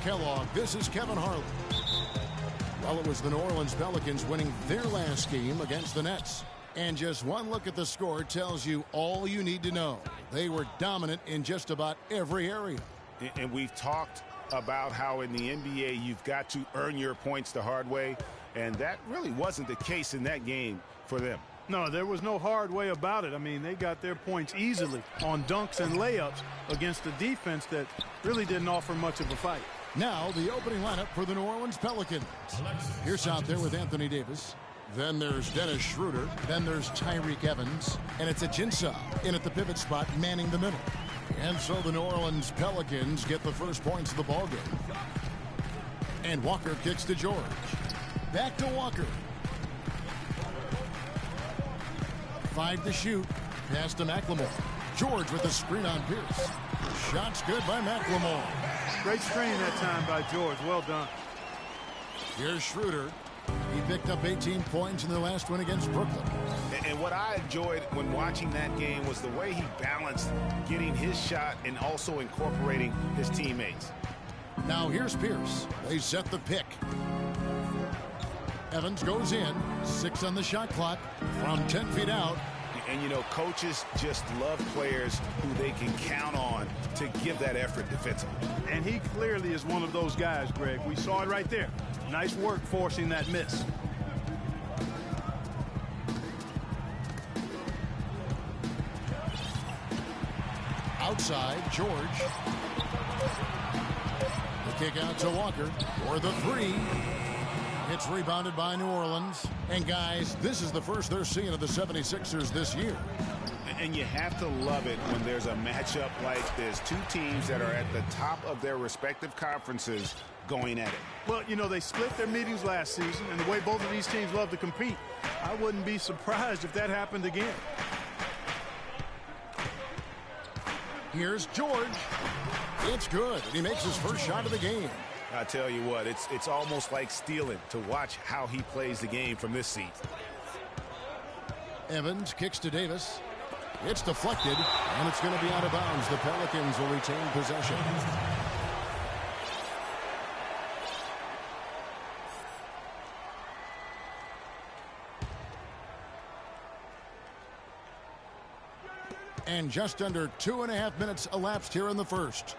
Kellogg, this is Kevin Harlan. Well, it was the New Orleans Pelicans winning their last game against the Nets. And just one look at the score tells you all you need to know. They were dominant in just about every area. And we've talked about how in the NBA you've got to earn your points the hard way. And that really wasn't the case in that game for them. No, there was no hard way about it. I mean, they got their points easily on dunks and layups against a defense that really didn't offer much of a fight. Now the opening lineup for the New Orleans Pelicans. Here's out there with Anthony Davis. Then there's Dennis Schroeder. Then there's Tyreke Evans. And it's Ajinça in at the pivot spot, manning the middle. And so the New Orleans Pelicans get the first points of the ballgame. And Walker kicks to George. Back to Walker. 5 to shoot. Pass to McLemore. George with the screen on Pierce. Shot's good by McLemore. Great screen that time by George. Well done. Here's Schroeder. He picked up 18 points in their last win against Brooklyn. And what I enjoyed when watching that game was the way he balanced getting his shot and also incorporating his teammates. Now here's Pierce. They set the pick. Evans goes in. 6 on the shot clock from 10 feet out. And, you know, coaches just love players who they can count on to give that effort defensively. And he clearly is one of those guys, Greg. We saw it right there. Nice work forcing that miss. Outside, George. The kick out to Walker for the three. It's rebounded by New Orleans. And guys, this is the first they're seeing of the 76ers this year. And you have to love it when there's a matchup like this. Two teams that are at the top of their respective conferences going at it. Well, you know, they split their meetings last season, and the way both of these teams love to compete, I wouldn't be surprised if that happened again. Here's George. It's good, and he makes his first shot of the game. I tell you what, it's almost like stealing to watch how he plays the game from this seat. Evans kicks to Davis. It's deflected, and it's going to be out of bounds. The Pelicans will retain possession. And just under 2.5 minutes elapsed here in the first.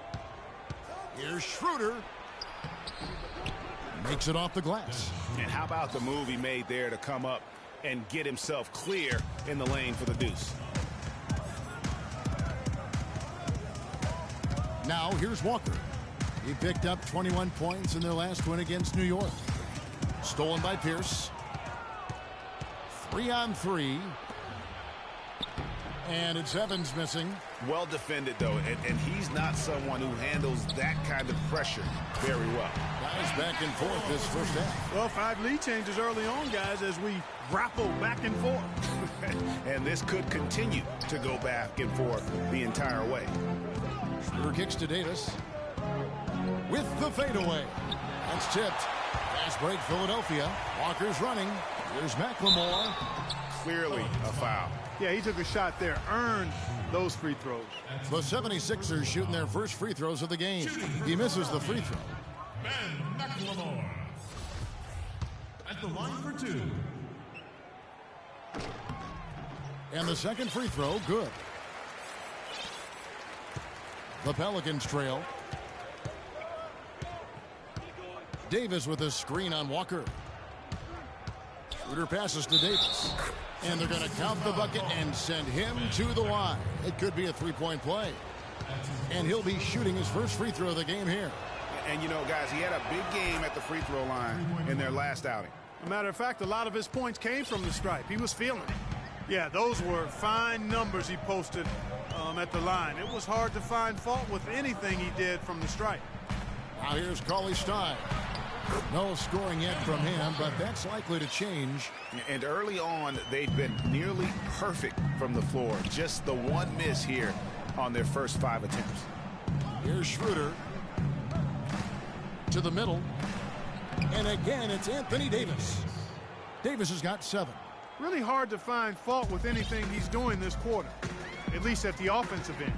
Here's Schroeder. Makes it off the glass. And how about the move he made there to come up and get himself clear in the lane for the deuce. Now here's Walker. He picked up 21 points in their last win against New York. Stolen by Pierce. 3-on-3. And it's Evans missing. Well defended, though, and he's not someone who handles that kind of pressure very well. Guys back and forth this first half. Well, 5 lead changes early on, guys, as we grapple back and forth. And this could continue to go back and forth the entire way. Schroeder kicks to Davis. With the fadeaway. That's tipped. Fast break, Philadelphia. Walker's running. Here's McLemore. Clearly a foul. Yeah, he took a shot there, earned those free throws. The 76ers shooting their first free throws of the game. He misses the free throw. Ben McLemore at the line for 2. And the second free throw, good. The Pelicans trail. Davis with a screen on Walker. Schroeder passes to Davis. And they're going to count the bucket and send him to the line. It could be a three-point play. And he'll be shooting his first free throw of the game here. And, you know, guys, he had a big game at the free throw line in their last outing. As a matter of fact, a lot of his points came from the stripe. He was feeling it. Yeah, those were fine numbers he posted at the line. It was hard to find fault with anything he did from the stripe. Now here's Cauley-Stein. No scoring yet from him, but that's likely to change. And early on, they've been nearly perfect from the floor. Just the one miss here on their first 5 attempts. Here's Schroeder. To the middle. And again, it's Anthony Davis. Davis has got 7. Really hard to find fault with anything he's doing this quarter, at least at the offensive end.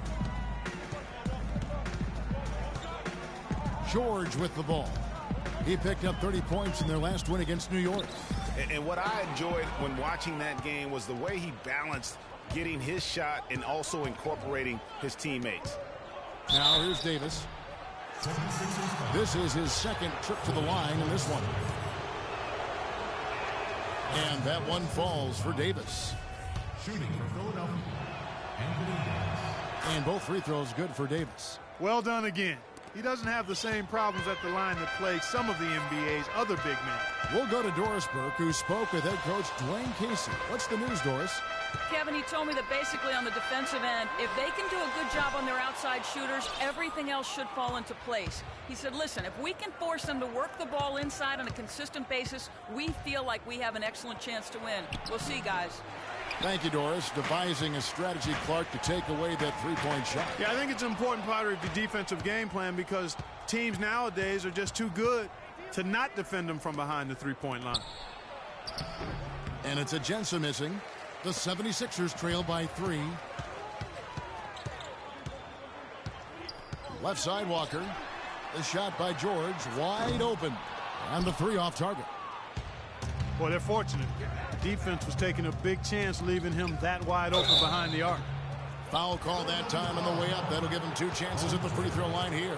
George with the ball. He picked up 30 points in their last win against New York. And what I enjoyed when watching that game was the way he balanced getting his shot and also incorporating his teammates. Now here's Davis. This is his second trip to the line in this one. And that one falls for Davis. Shooting for Philadelphia, Anthony Davis. And both free throws good for Davis. Well done again. He doesn't have the same problems at the line that plague some of the NBA's other big men. We'll go to Doris Burke, who spoke with head coach Dwayne Casey. What's the news, Doris? Kevin, he told me that basically on the defensive end, if they can do a good job on their outside shooters, everything else should fall into place. He said, listen, if we can force them to work the ball inside on a consistent basis, we feel like we have an excellent chance to win. We'll see, guys. Thank you, Doris. Devising a strategy, Clark, to take away that three-point shot. Yeah, I think it's an important part of the defensive game plan because teams nowadays are just too good to not defend them from behind the three-point line. And it's Agensa missing. The 76ers trail by 3. Left side, Walker. The shot by George, wide open. And the 3 off target. Well, they're fortunate. Defense was taking a big chance leaving him that wide open behind the arc. Foul call that time on the way up. That'll give him 2 chances at the free throw line here.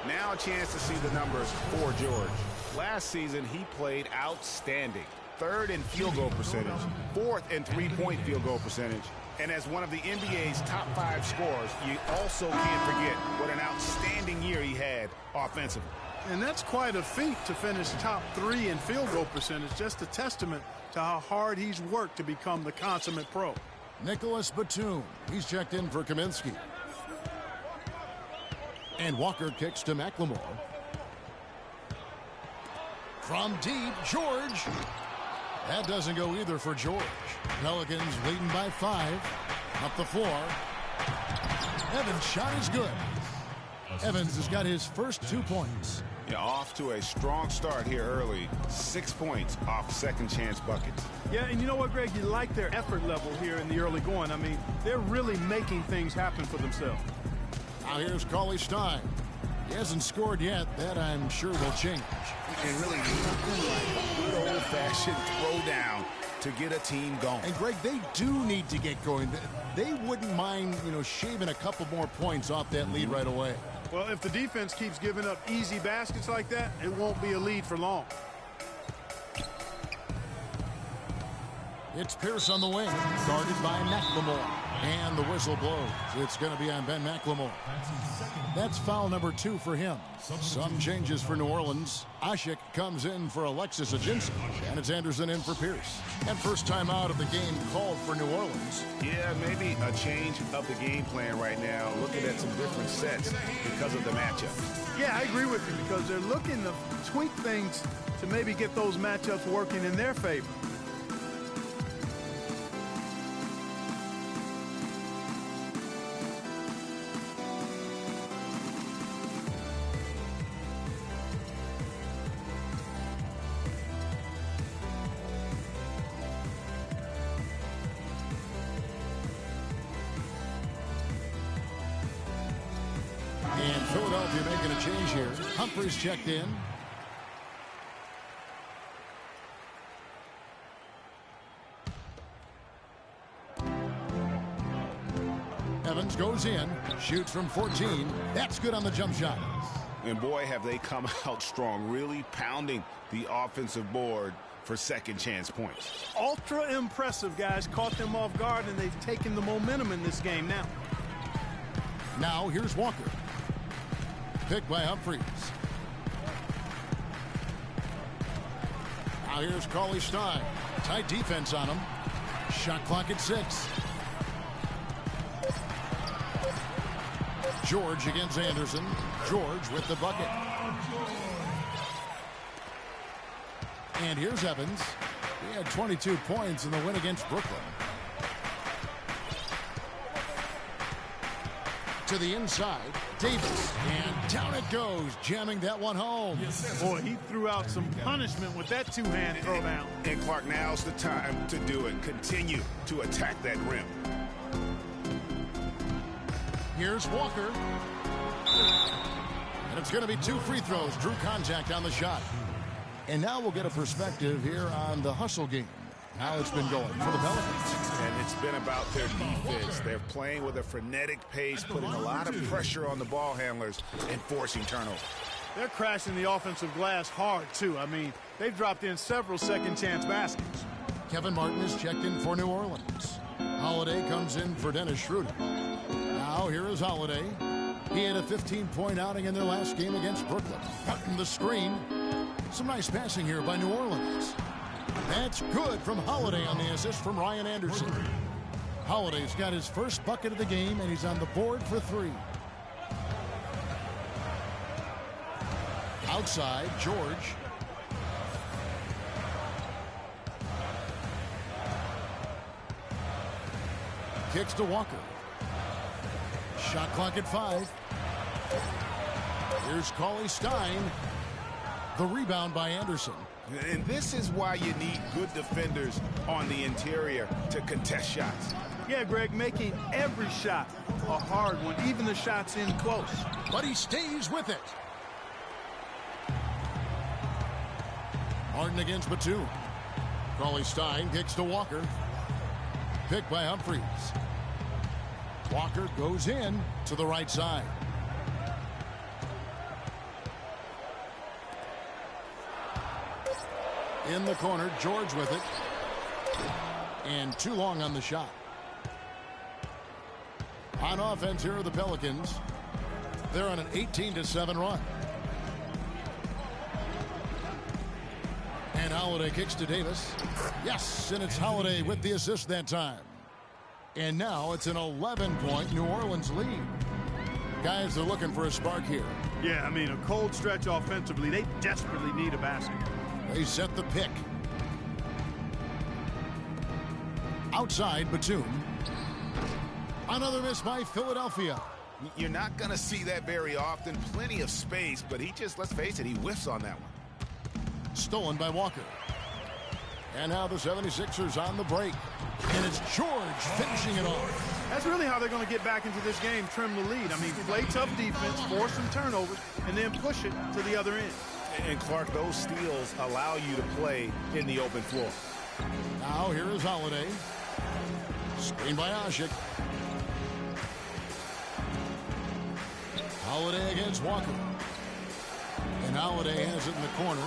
Now a chance to see the numbers for George. Last season, he played outstanding. 3rd in field goal percentage, 4th in three-point field goal percentage. And as one of the NBA's top 5 scorers, you also can't forget what an outstanding year he had offensively. And that's quite a feat to finish top 3 in field goal percentage. Just a testament to how hard he's worked to become the consummate pro. Nicholas Batum. He's checked in for Kaminsky. And Walker kicks to McLemore. From deep, George. That doesn't go either for George. Pelicans leading by 5. Up the floor. Evans' shot is good. Evans has got his first 2 points. Yeah, off to a strong start here early. 6 points off second chance buckets. Yeah, and you know what, Greg? You like their effort level here in the early going. I mean, they're really making things happen for themselves. Now here's Cauley-Stein. He hasn't scored yet. That, I'm sure, will change. And really nothing like a good old-fashioned throwdown to get a team going. And, Greg, they do need to get going. They wouldn't mind, shaving a couple more points off that lead right away. Well, if the defense keeps giving up easy baskets like that, it won't be a lead for long. It's Pierce on the wing, guarded by McLemore. And the whistle blows. It's going to be on Ben McLemore. That's foul number 2 for him. Some changes for New Orleans. Ashik comes in for Alexis Agensa. And it's Anderson in for Pierce. And first time out of the game called for New Orleans. Yeah, maybe a change of the game plan right now. Looking at some different sets because of the matchup. Yeah, I agree with you because they're looking to tweak things to maybe get those matchups working in their favor. And Philadelphia making a change here. Humphries checked in. Evans goes in, shoots from 14. That's good on the jump shot. And boy, have they come out strong, really pounding the offensive board for second chance points. Ultra impressive, guys. Caught them off guard, and they've taken the momentum in this game now. Now here's Walker. Picked by Humphries. Now here's Cauley-Stein. Tight defense on him. Shot clock at 6. George against Anderson. George with the bucket. And here's Evans. He had 22 points in the win against Brooklyn. To the inside, Davis, and down it goes, jamming that one home. Boy, he threw out some punishment with that two-hand throwdown. And Clark, now's the time to do it. Continue to attack that rim. Here's Walker. And it's going to be 2 free throws. Drew contact on the shot. And now we'll get a perspective here on the hustle game. How it's been going for the Pelicans. And it's been about their defense. They're playing with a frenetic pace, putting a lot of pressure on the ball handlers and forcing turnovers. They're crashing the offensive glass hard, too. I mean, they've dropped in several second-chance baskets. Kevin Martin is checked in for New Orleans. Holiday comes in for Dennis Schroeder. Now here is Holiday. He had a 15-point outing in their last game against Brooklyn. Martin the screen. Some nice passing here by New Orleans. That's good from Holiday on the assist from Ryan Anderson. Holiday's got his first bucket of the game, and he's on the board for 3. Outside, George. Kicks to Walker. Shot clock at 5. Here's Cauley Stein. The rebound by Anderson. And this is why you need good defenders on the interior to contest shots. Yeah, Greg, making every shot a hard one, even the shots in close. But he stays with it. Martin against Batum. Cauley Stein kicks to Walker. Picked by Humphries. Walker goes in to the right side. In the corner, George with it. And too long on the shot. On offense, here are the Pelicans. They're on an 18-7 run. And Holiday kicks to Davis. Yes, and it's Holiday with the assist that time. And now it's an 11-point New Orleans lead. Guys, they're looking for a spark here. Yeah, I mean, a cold stretch offensively. They desperately need a basket. They set the pick. Outside, Batum. Another miss by Philadelphia. You're not going to see that very often. Plenty of space, but he just, let's face it, he whiffs on that one. Stolen by Walker. And now the 76ers on the break. And it's George finishing it off. That's really how they're going to get back into this game, trim the lead. I mean, play tough defense, force some turnovers, and then push it to the other end. And, Clark, those steals allow you to play in the open floor. Now here is Holiday. Screen by Asik. Holiday against Walker. And Holiday has it in the corner.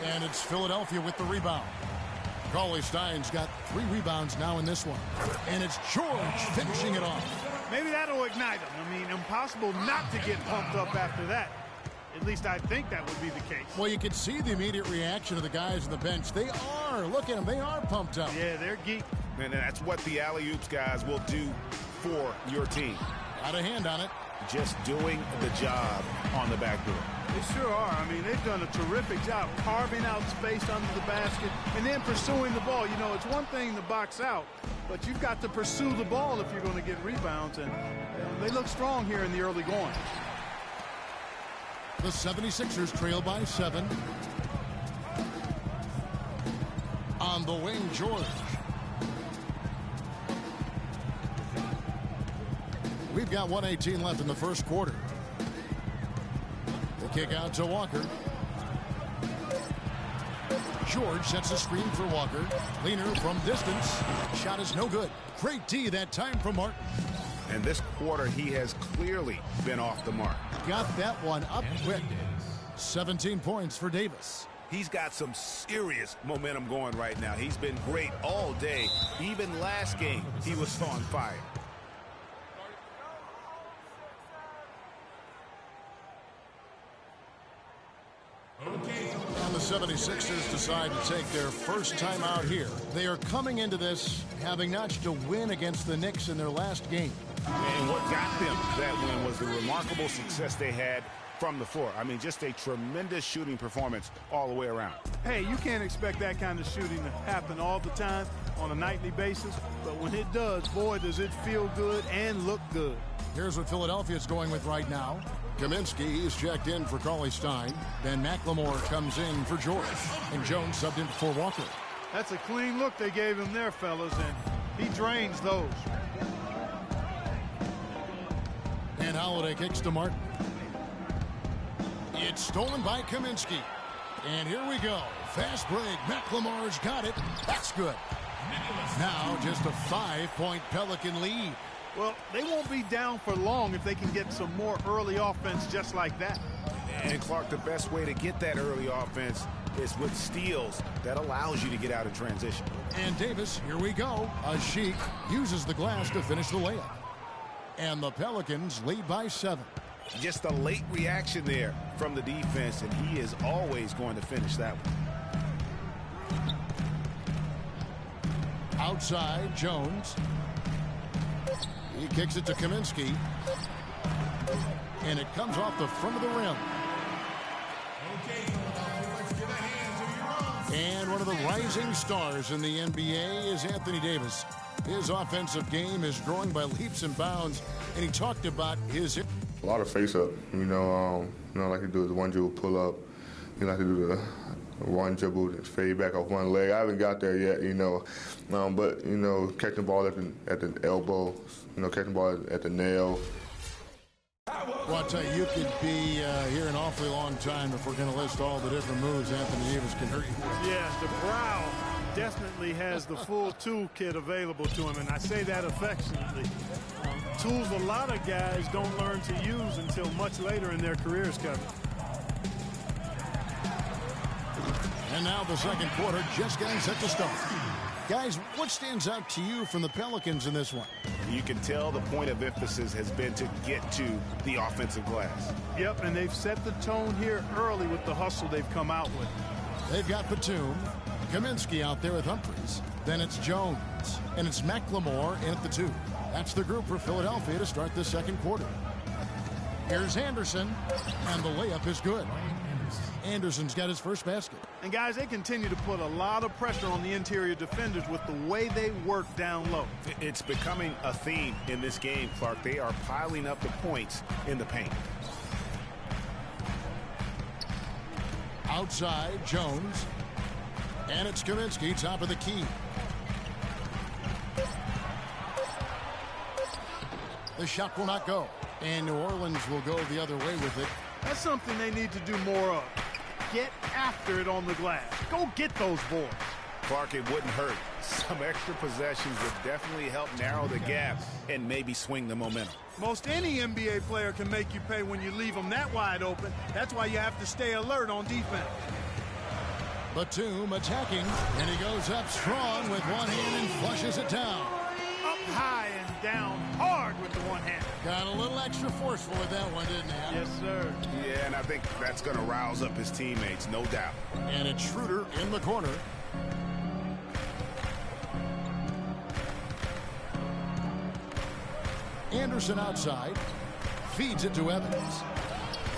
And it's Philadelphia with the rebound. Cauley Stein's got 3 rebounds now in this one. And it's George finishing it off. Maybe that'll ignite him. I mean, impossible not to get pumped up after that. At least I think that would be the case. Well, you can see the immediate reaction of the guys on the bench. They are. Look at them. They are pumped up. Yeah, they're geeked. And that's what the alley-oops guys will do for your team. Got a hand on it. Just doing the job on the backboard. They sure are. I mean, they've done a terrific job carving out space under the basket and then pursuing the ball. You know, it's one thing to box out, but you've got to pursue the ball if you're going to get rebounds. And they look strong here in the early going. The 76ers trail by 7. On the wing, George. We've got 1:18 left in the first quarter. The kick out to Walker. George sets a screen for Walker. Leaner from distance. Shot is no good. Great D that time from Martin. And this quarter, he has clearly been off the mark. Got that one up quick. 17 points for Davis. He's got some serious momentum going right now. He's been great all day. Even last game, he was on fire. And the 76ers decide to take their first time out here. They are coming into this having notched a win against the Knicks in their last game. And what got them that win was the remarkable success they had from the floor. I mean, just a tremendous shooting performance all the way around. Hey, you can't expect that kind of shooting to happen all the time on a nightly basis, but when it does, boy, does it feel good and look good. Here's what Philadelphia's going with right now. Kaminsky, he's checked in for Cauley Stein. Then McLemore comes in for George. And Jones subbed in for Walker. That's a clean look they gave him there, fellas, and he drains those. And Holiday kicks to Martin. It's stolen by Kaminsky. And here we go. Fast break. McLemore's got it. That's good. Now just a 5-point Pelican lead. Well, they won't be down for long if they can get some more early offense just like that. And Clark, the best way to get that early offense is with steals that allows you to get out of transition. And Davis, here we go. Sheik uses the glass to finish the layup. And the Pelicans lead by 7. Just a late reaction there from the defense, and he is always going to finish that one. Outside, Jones. He kicks it to Kaminsky. And it comes off the front of the rim. And one of the rising stars in the NBA is Anthony Davis. His offensive game is growing by leaps and bounds, and he talked about his... A lot of face-up, like to do the one dribble pull-up. You like to do the one dribble and fade back off one leg. I haven't got there yet, but catching the ball at the elbow, catching the ball at the nail. Well, I'll tell you, you could be here an awfully long time if we're going to list all the different moves Anthony Davis can hurt you. Yeah, the brow definitely has the full toolkit available to him, and I say that affectionately. Tools a lot of guys don't learn to use until much later in their careers, Kevin. And now the second quarter just getting set to start. Guys, what stands out to you from the Pelicans in this one? You can tell the point of emphasis has been to get to the offensive glass. Yep, and they've set the tone here early with the hustle they've come out with. They've got Batum, Kaminsky out there with Humphries. Then it's Jones, and it's McLemore in at the 2. That's the group for Philadelphia to start the second quarter. Here's Anderson, and the layup is good. Anderson's got his first basket. And guys, they continue to put a lot of pressure on the interior defenders with the way they work down low. It's becoming a theme in this game, Clark. They are piling up the points in the paint. Outside, Jones. And it's Kaminsky, top of the key. The shot will not go. And New Orleans will go the other way with it. That's something they need to do more of. Get after it on the glass. Go get those boards. Clark, it wouldn't hurt. Some extra possessions would definitely help narrow the gap and maybe swing the momentum. Most any NBA player can make you pay when you leave them that wide open. That's why you have to stay alert on defense. Batum attacking, and he goes up strong with one hand and flushes it down. Up high and down hard with the one hand. Got a little extra forceful with that one, didn't he? Yes, sir. Yeah, and I think that's going to rouse up his teammates, no doubt. And it's Schroeder in the corner. Anderson outside. Feeds it to Evans.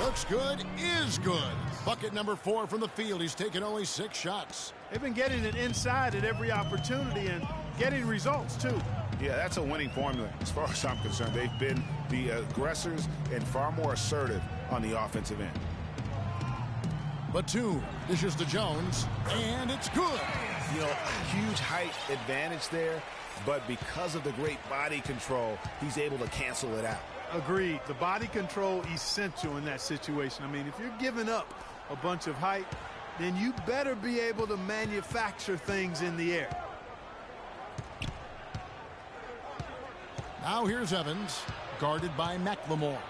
Looks good, is good. Bucket number 4 from the field. He's taken only 6 shots. They've been getting it inside at every opportunity and getting results, too. Yeah, that's a winning formula as far as I'm concerned. They've been the aggressors and far more assertive on the offensive end. Batum dishes to Jones, and it's good. Huge height advantage there, but because of the great body control, he's able to cancel it out. Agreed. The body control essential in that situation. I mean, if you're giving up a bunch of height, then you better be able to manufacture things in the air. Now here's Evans, guarded by McLemore.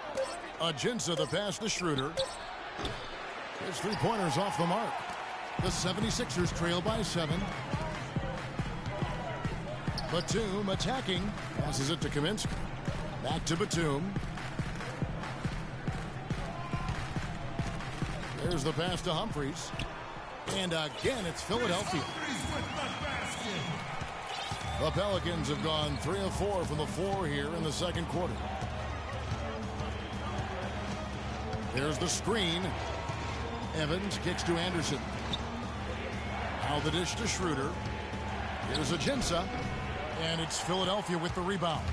Ajinça the pass to Schroeder. His 3-pointers off the mark. The 76ers trail by 7. Batum attacking. Passes it to Kaminsky. Back to Batum. There's the pass to Humphries. And again, it's Philadelphia. The Pelicans have gone 3 of 4 from the floor here in the second quarter. There's the screen. Evans kicks to Anderson. Now the dish to Schroeder. Here's Ajinça. And it's Philadelphia with the rebound.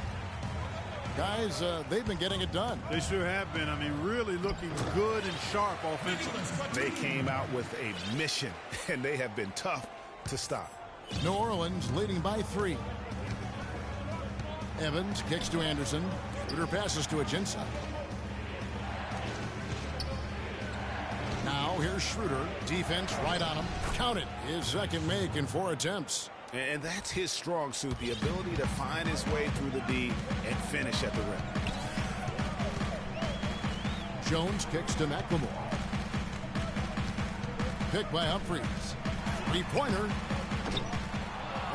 Guys, they've been getting it done. They sure have been. I mean, really looking good and sharp offensively. They came out with a mission, and they have been tough to stop. New Orleans leading by 3. Evans kicks to Anderson. Schroeder passes to Ajinça. Here's Schroeder. Defense right on him. Count it. His second make in 4 attempts. And that's his strong suit, the ability to find his way through the D and finish at the rim. Jones kicks to McLemore. Pick by Humphries. Three-pointer.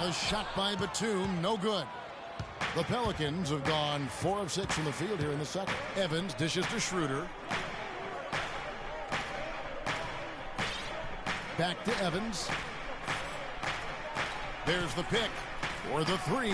A shot by Batum, no good. The Pelicans have gone 4 of 6 from the field here in the second. Evans dishes to Schroeder. Back to Evans. There's the pick for the 3.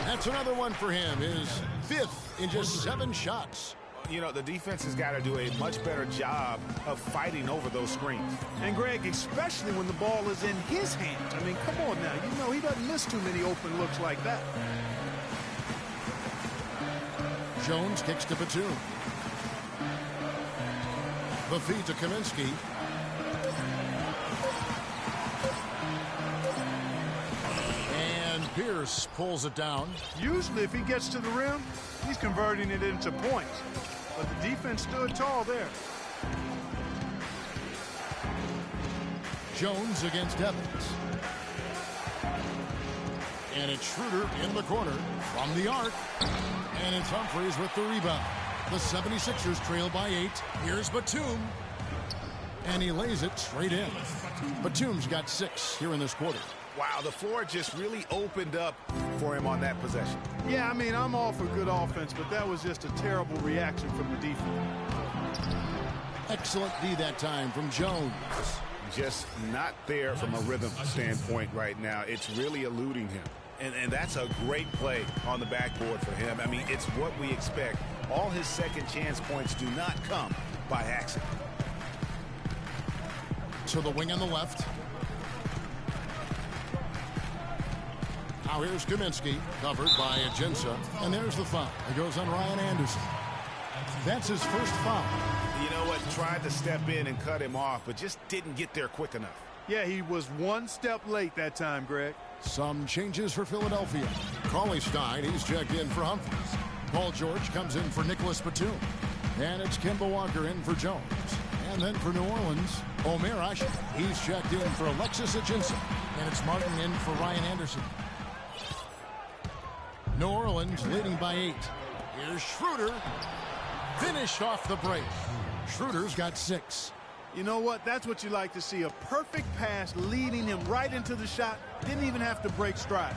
That's another one for him. His 5th in just 7 shots. You know, the defense has got to do a much better job of fighting over those screens. And, Greg, especially when the ball is in his hands. I mean, come on now. You know he doesn't miss too many open looks like that. Jones kicks to Batum. The feed to Kaminsky. And Pierce pulls it down. Usually if he gets to the rim, he's converting it into points. But the defense stood tall there. Jones against Evans. And it's Schroeder in the corner from the arc. And it's Humphries with the rebound. The 76ers trail by 8. Here's Batum. And he lays it straight in. Batum's got 6 here in this quarter. Wow, the floor just really opened up for him on that possession. Yeah, I mean, I'm all for good offense, but that was just a terrible reaction from the defense. Excellent D that time from Jones. Just not there from a rhythm standpoint right now. It's really eluding him. And that's a great play on the backboard for him. I mean, it's what we expect. All his second chance points do not come by accident. To the wing on the left. Now here's Kaminsky, covered by Ajinça. And there's the foul. It goes on Ryan Anderson. That's his first foul. You know what? Tried to step in and cut him off, but just didn't get there quick enough. Yeah, he was one step late that time, Greg. Some changes for Philadelphia. Cauley-Stein, he's checked in for Humphries. Paul George comes in for Nicholas Batum. And it's Kemba Walker in for Jones. And then for New Orleans, Omer Asher. He's checked in for Alexis Ajinça. And it's Martin in for Ryan Anderson. New Orleans leading by 8. Here's Schroeder. Finished off the break. Schroeder's got 6. You know what? That's what you like to see. A perfect pass leading him right into the shot. Didn't even have to break stride.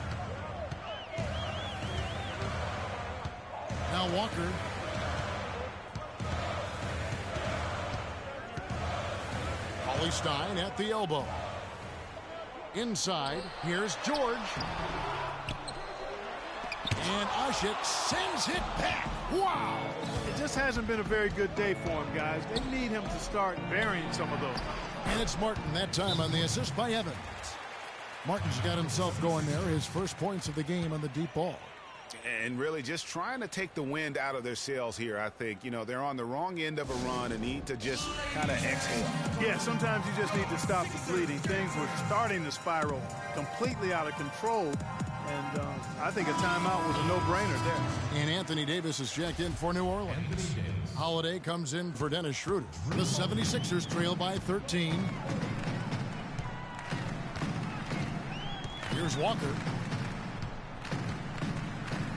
Now Walker. Cauley-Stein at the elbow. Inside, here's George. And Ushit sends it back. Wow! It just hasn't been a very good day for him, guys. They need him to start burying some of those. And it's Martin that time on the assist by Evans. Martin's got himself going there. His first points of the game on the deep ball. And really just trying to take the wind out of their sails here, I think. You know, they're on the wrong end of a run and need to just kind of exhale. Yeah, sometimes you just need to stop the bleeding. Things were starting to spiral completely out of control. And I think a timeout was a no-brainer there. And Anthony Davis is checked in for New Orleans. Holiday comes in for Dennis Schroeder. The 76ers trail by 13. Here's Walker.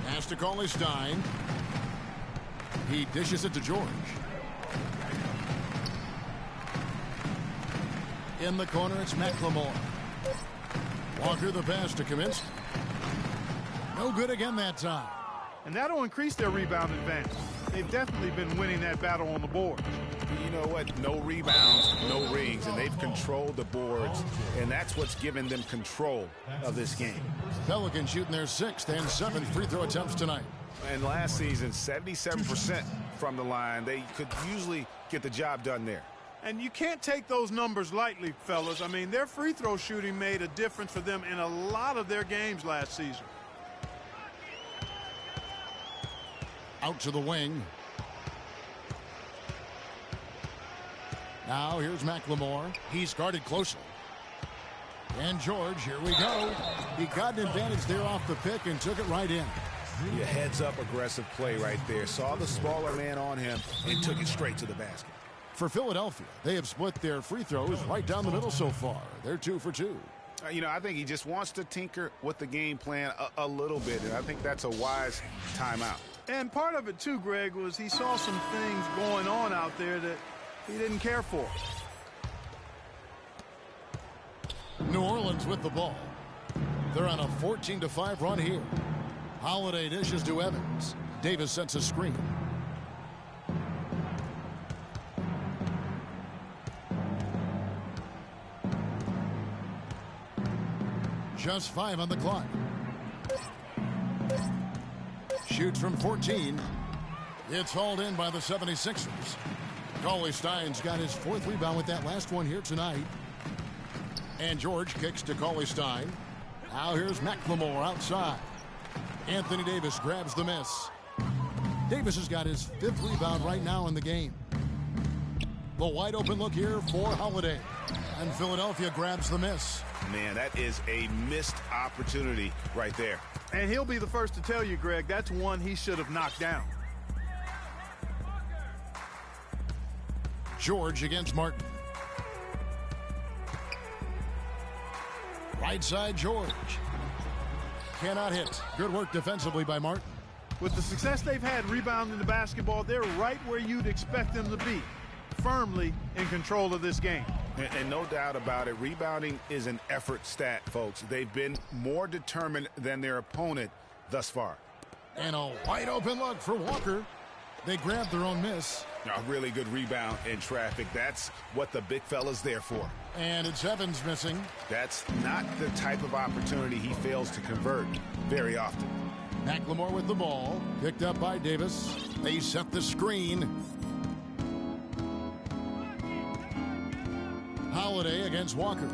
Pass to Cauley-Stein. He dishes it to George. In the corner, it's McLemore. Walker the pass to Kaminsky. No good again that time. And that'll increase their rebound advantage. They've definitely been winning that battle on the board. You know what? No rebounds, no rings, and they've controlled the boards, and that's what's given them control of this game. Pelicans shooting their 6th and 7th free throw attempts tonight. And last season, 77% from the line. They could usually get the job done there. And you can't take those numbers lightly, fellas. I mean, their free throw shooting made a difference for them in a lot of their games last season. Out to the wing. Now here's McLemore. He's guarded closely. And George, here we go. He got an advantage there off the pick and took it right in. Your heads up aggressive play right there. Saw the smaller man on him and took it straight to the basket. For Philadelphia, they have split their free throws right down the middle so far. They're 2 for 2. You know, I think he just wants to tinker with the game plan a little bit, and I think that's a wise timeout. And part of it, too, Greg, was he saw some things going on out there that he didn't care for. New Orleans with the ball. They're on a 14-5 run here. Holiday dishes to Evans. Davis sets a screen. Just 5 on the clock. Shoots from 14. It's hauled in by the 76ers. Cauley-Stein's got his 4th rebound with that last one here tonight. And George kicks to Cauley-Stein. Now here's McLemore outside. Anthony Davis grabs the miss. Davis has got his 5th rebound right now in the game. The wide open look here for Holiday. And Philadelphia grabs the miss. Man, that is a missed opportunity right there. And he'll be the first to tell you, Greg, that's one he should have knocked down. George against Martin. Right side, George. Cannot hit. Good work defensively by Martin. With the success they've had rebounding the basketball, they're right where you'd expect them to be, firmly in control of this game. And no doubt about it, rebounding is an effort stat, folks. They've been more determined than their opponent thus far. And a wide open look for Walker. They grabbed their own miss. A really good rebound in traffic. That's what the big fella's there for. And it's Evans missing. That's not the type of opportunity he fails to convert very often. McLemore with the ball. Picked up by Davis. They set the screen. Holiday against Walker.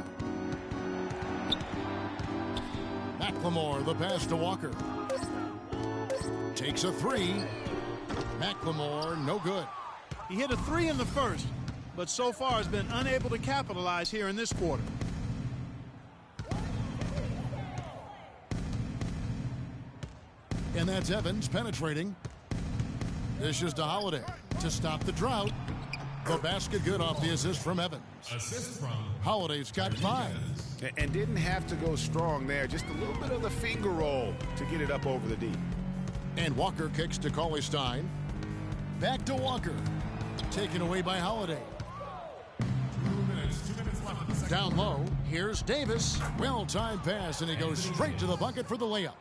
McLemore, the pass to Walker. Takes a 3. McLemore, no good. He hit a 3 in the first, but so far has been unable to capitalize here in this quarter. And that's Evans penetrating. Dishes to Holiday to stop the drought. The basket good off the assist from Evans. Assist from Holiday's got 5. And didn't have to go strong there. Just a little bit of the finger roll to get it up over the D. And Walker kicks to Cauley-Stein. Back to Walker. Taken away by Holiday. 2 minutes left in the second. Down low, here's Davis. Well-timed pass, and he goes straight to the bucket for the layup.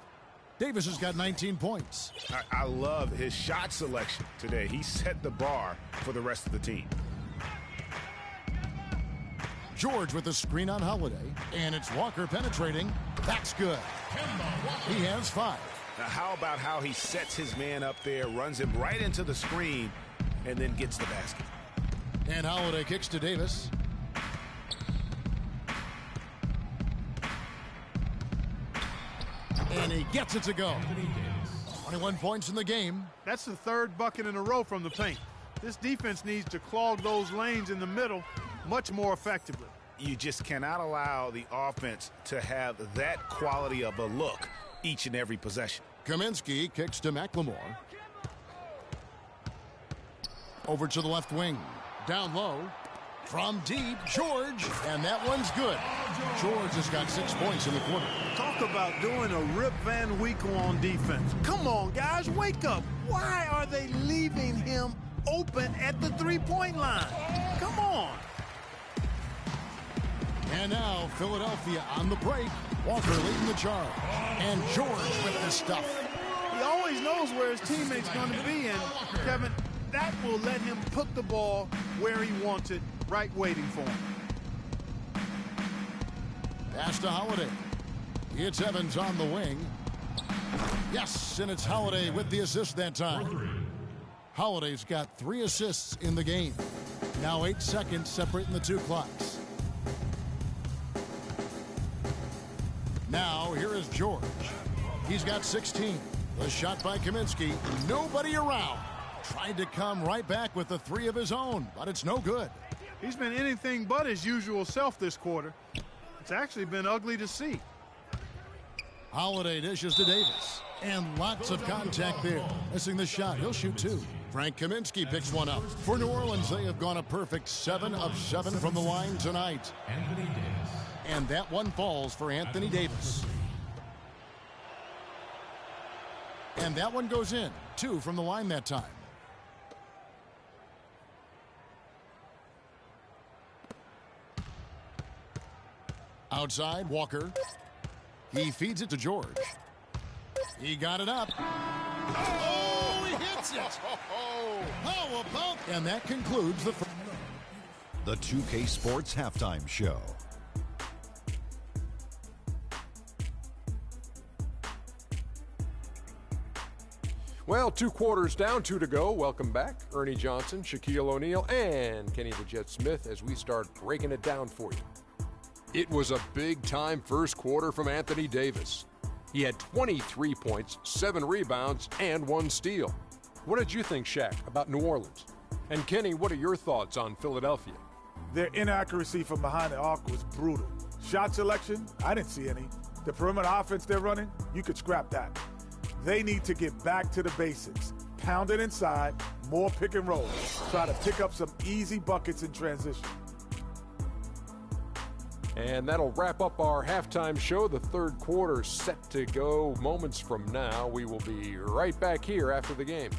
Davis has got 19 points. I love his shot selection today. He set the bar for the rest of the team. George with the screen on Holiday, and it's Walker penetrating. That's good. He has 5. Now, how about how he sets his man up there, runs him right into the screen, and then gets the basket. And Holiday kicks to Davis. And he gets it to go. 21 points in the game. That's the 3rd bucket in a row from the paint. This defense needs to clog those lanes in the middle much more effectively. You just cannot allow the offense to have that quality of a look each and every possession. Kaminsky kicks to McLemore. Over to the left wing. Down low. From deep, George. And that one's good. George has got 6 points in the quarter. Talk about doing a Rip Van Winkle on defense. Come on, guys, wake up. Why are they leaving him open at the three-point line? Come on. And now Philadelphia on the break. Walker leading the charge. And George with the stuff. He always knows where his teammate's going to be, and Kevin, that will let him put the ball where he wants it, right waiting for him. Pass to Holiday. It's Evans on the wing. Yes, and it's Holiday with the assist that time. Holiday's got 3 assists in the game. Now 8 seconds separating the 2 clocks. Now here is George. He's got 16. The shot by Kaminsky. Nobody around. Tried to come right back with the 3 of his own, but it's no good. He's been anything but his usual self this quarter. It's actually been ugly to see. Holiday dishes to Davis. And lots of contact there. Missing the shot. He'll shoot 2. Frank Kaminsky picks one up. For New Orleans, they have gone a perfect 7 of 7 from the line tonight. Anthony Davis. And that one falls for Anthony Davis. And that one goes in. 2 from the line that time. Outside, Walker. He feeds it to George. He got it up. Oh, he hits it. How about? And that concludes the 2K Sports Halftime Show. Well, 2 quarters down, 2 to go. Welcome back, Ernie Johnson, Shaquille O'Neal, and Kenny the Jet Smith as we start breaking it down for you. It was a big-time first quarter from Anthony Davis. He had 23 points, 7 rebounds, and 1 steal. What did you think, Shaq, about New Orleans? And Kenny, what are your thoughts on Philadelphia? Their inaccuracy from behind the arc was brutal. Shot selection, I didn't see any. The perimeter offense they're running, you could scrap that. They need to get back to the basics. Pound it inside, more pick and roll. Try to pick up some easy buckets in transition. And that'll wrap up our halftime show. The third quarter set to go moments from now. We will be right back here after the game.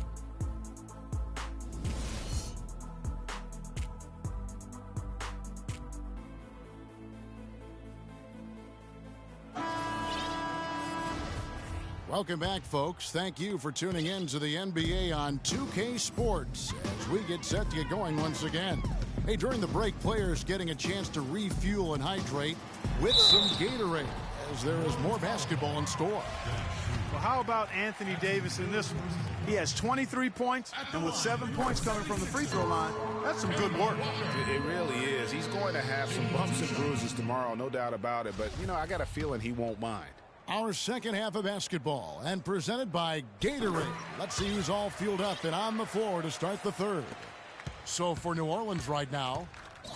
Welcome back, folks. Thank you for tuning in to the NBA on 2K Sports as we get set to get going once again. Hey, during the break, players getting a chance to refuel and hydrate with some Gatorade as there is more basketball in store. Well, how about Anthony Davis in this one? He has 23 points, and with 7 points coming from the free throw line, that's some good work. It really is. He's going to have some bumps and bruises tomorrow, no doubt about it. But, you know, I got a feeling he won't mind. Our second half of basketball and presented by Gatorade. Let's see who's all fueled up and on the floor to start the third. So for New Orleans right now,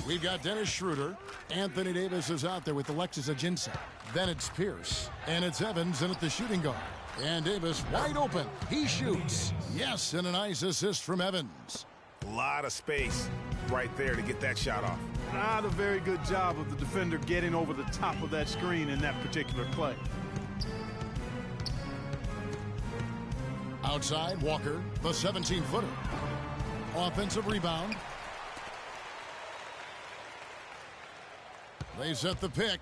we've got Dennis Schroeder. Anthony Davis is out there with Alexis Ajinça. Then it's Pierce. And it's Evans in at the shooting guard. And Davis wide open. He shoots. Yes, and a nice assist from Evans. A lot of space right there to get that shot off. Not a very good job of the defender getting over the top of that screen in that particular play. Outside, Walker, the 17-footer. Offensive rebound. They set the pick.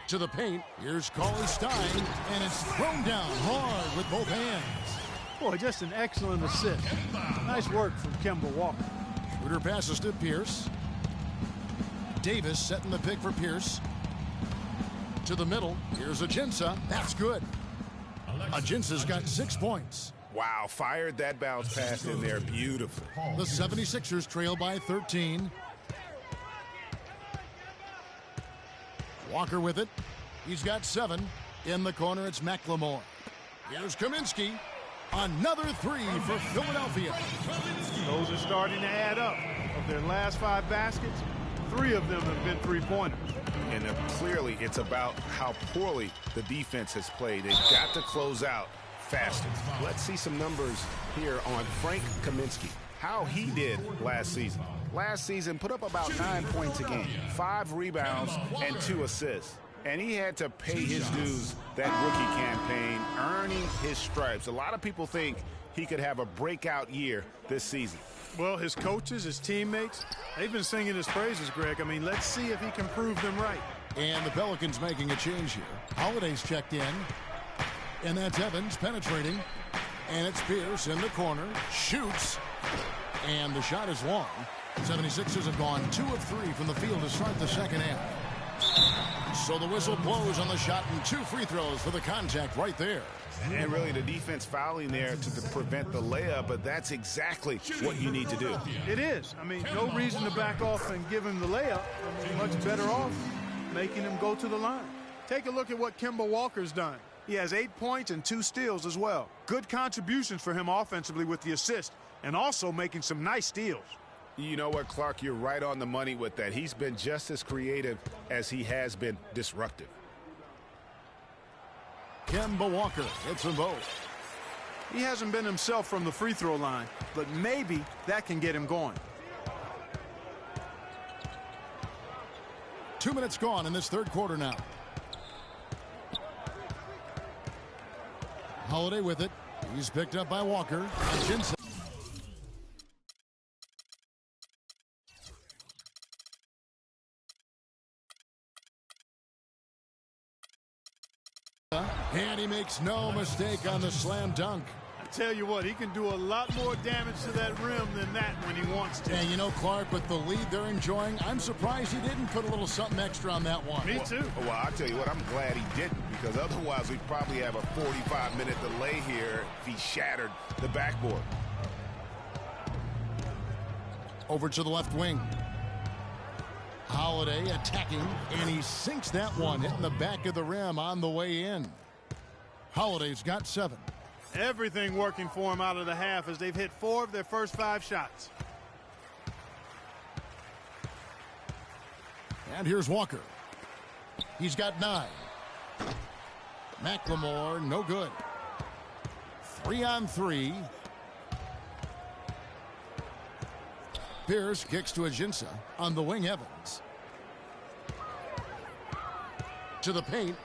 To the paint. Here's Cauley Stein, and it's thrown down hard with both hands. Boy, just an excellent assist. Nice work from Kemba Walker. Schroeder passes to Pierce. Davis setting the pick for Pierce. To the middle. Here's Ajinça. That's good. Ajinça's got 6 points. Wow, fired that bounce pass in there. Beautiful. The 76ers trail by 13. Walker with it. He's got 7. In the corner, it's McLemore. Here's Kaminsky. Another 3 for Philadelphia. Those are starting to add up. Of their last 5 baskets, 3 of them have been three-pointers. And clearly it's about how poorly the defense has played. They've got to close out faster. Let's see some numbers here on Frank Kaminsky. How he did last season. Last season put up about 9 points a game, 5 rebounds, and 2 assists. And he had to pay his dues that rookie campaign, earning his stripes. A lot of people think he could have a breakout year this season. Well, his coaches, his teammates, they've been singing his praises, Greg. I mean, let's see if he can prove them right. And the Pelicans making a change here. Holiday's checked in. And that's Evans penetrating. And it's Pierce in the corner. Shoots. And the shot is long. 76ers have gone 2 of 3 from the field to start the second half. So the whistle blows on the shot and 2 free throws for the contact right there. And really the defense fouling there to prevent the layup, but that's exactly what you need to do. It is. I mean, no reason to back off and give him the layup. I mean, much better off making him go to the line. Take a look at what Kemba Walker's done. He has 8 points and 2 steals as well. Good contributions for him offensively with the assist and also making some nice steals. You know what, Clark, you're right on the money with that. He's been just as creative as he has been disruptive. Kemba Walker hits them both. He hasn't been himself from the free throw line, but maybe that can get him going. 2 minutes gone in this third quarter now. Holiday with it. He's picked up by Walker. Jensen. And he makes no mistake on the slam dunk. I tell you what, he can do a lot more damage to that rim than that when he wants to. And you know, Clark, with the lead they're enjoying, I'm surprised he didn't put a little something extra on that one. Me too. Well, I tell you what, I'm glad he didn't, because otherwise we'd probably have a 45-minute delay here if he shattered the backboard. Over to the left wing. Holiday attacking, and he sinks that one, hitting the back of the rim on the way in. Holiday's got 7. Everything working for him out of the half as they've hit 4 of their first 5 shots. And here's Walker. He's got 9. McLemore, no good. 3 on 3. Pierce kicks to Ajinça. On the wing, Evans. To the paint.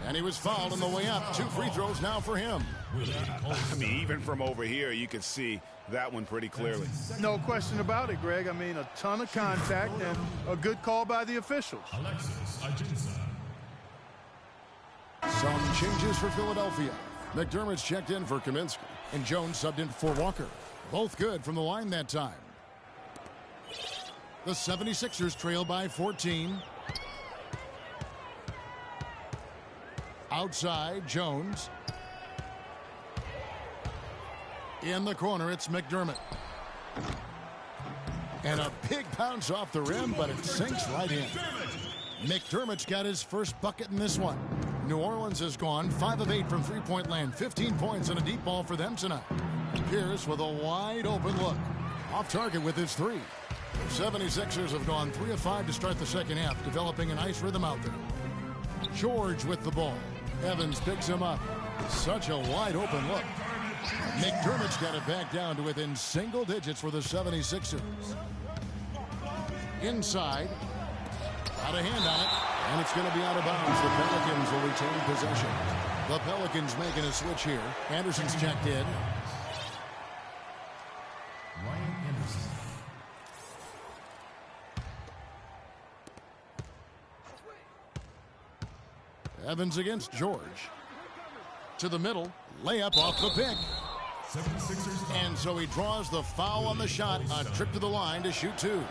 And he was fouled on the way up. 2 free throws now for him. I mean, even from over here, you can see that one pretty clearly. No question about it, Greg. I mean, a ton of contact and a good call by the officials. Some changes for Philadelphia. McDermott's checked in for Kaminsky, and Jones subbed in for Walker. Both good from the line that time. The 76ers trail by 14. Outside, Jones. In the corner, it's McDermott. And a big bounce off the rim, but it sinks right in. McDermott's got his first bucket in this one. New Orleans has gone 5 of 8 from three-point land. 15 points and a deep ball for them tonight. Pierce with a wide open look. Off target with his 3. The 76ers have gone 3 of 5 to start the second half, developing a nice rhythm out there. George with the ball. Evans picks him up. Such a wide open look. McDermott's got it back down to within single digits for the 76ers. Inside. Got a hand on it. And it's going to be out of bounds. The Pelicans will retain possession. The Pelicans making a switch here. Anderson's checked in. Evans against George. To the middle. Layup off the pick. And so he draws the foul on the shot. A trip to the line to shoot 2.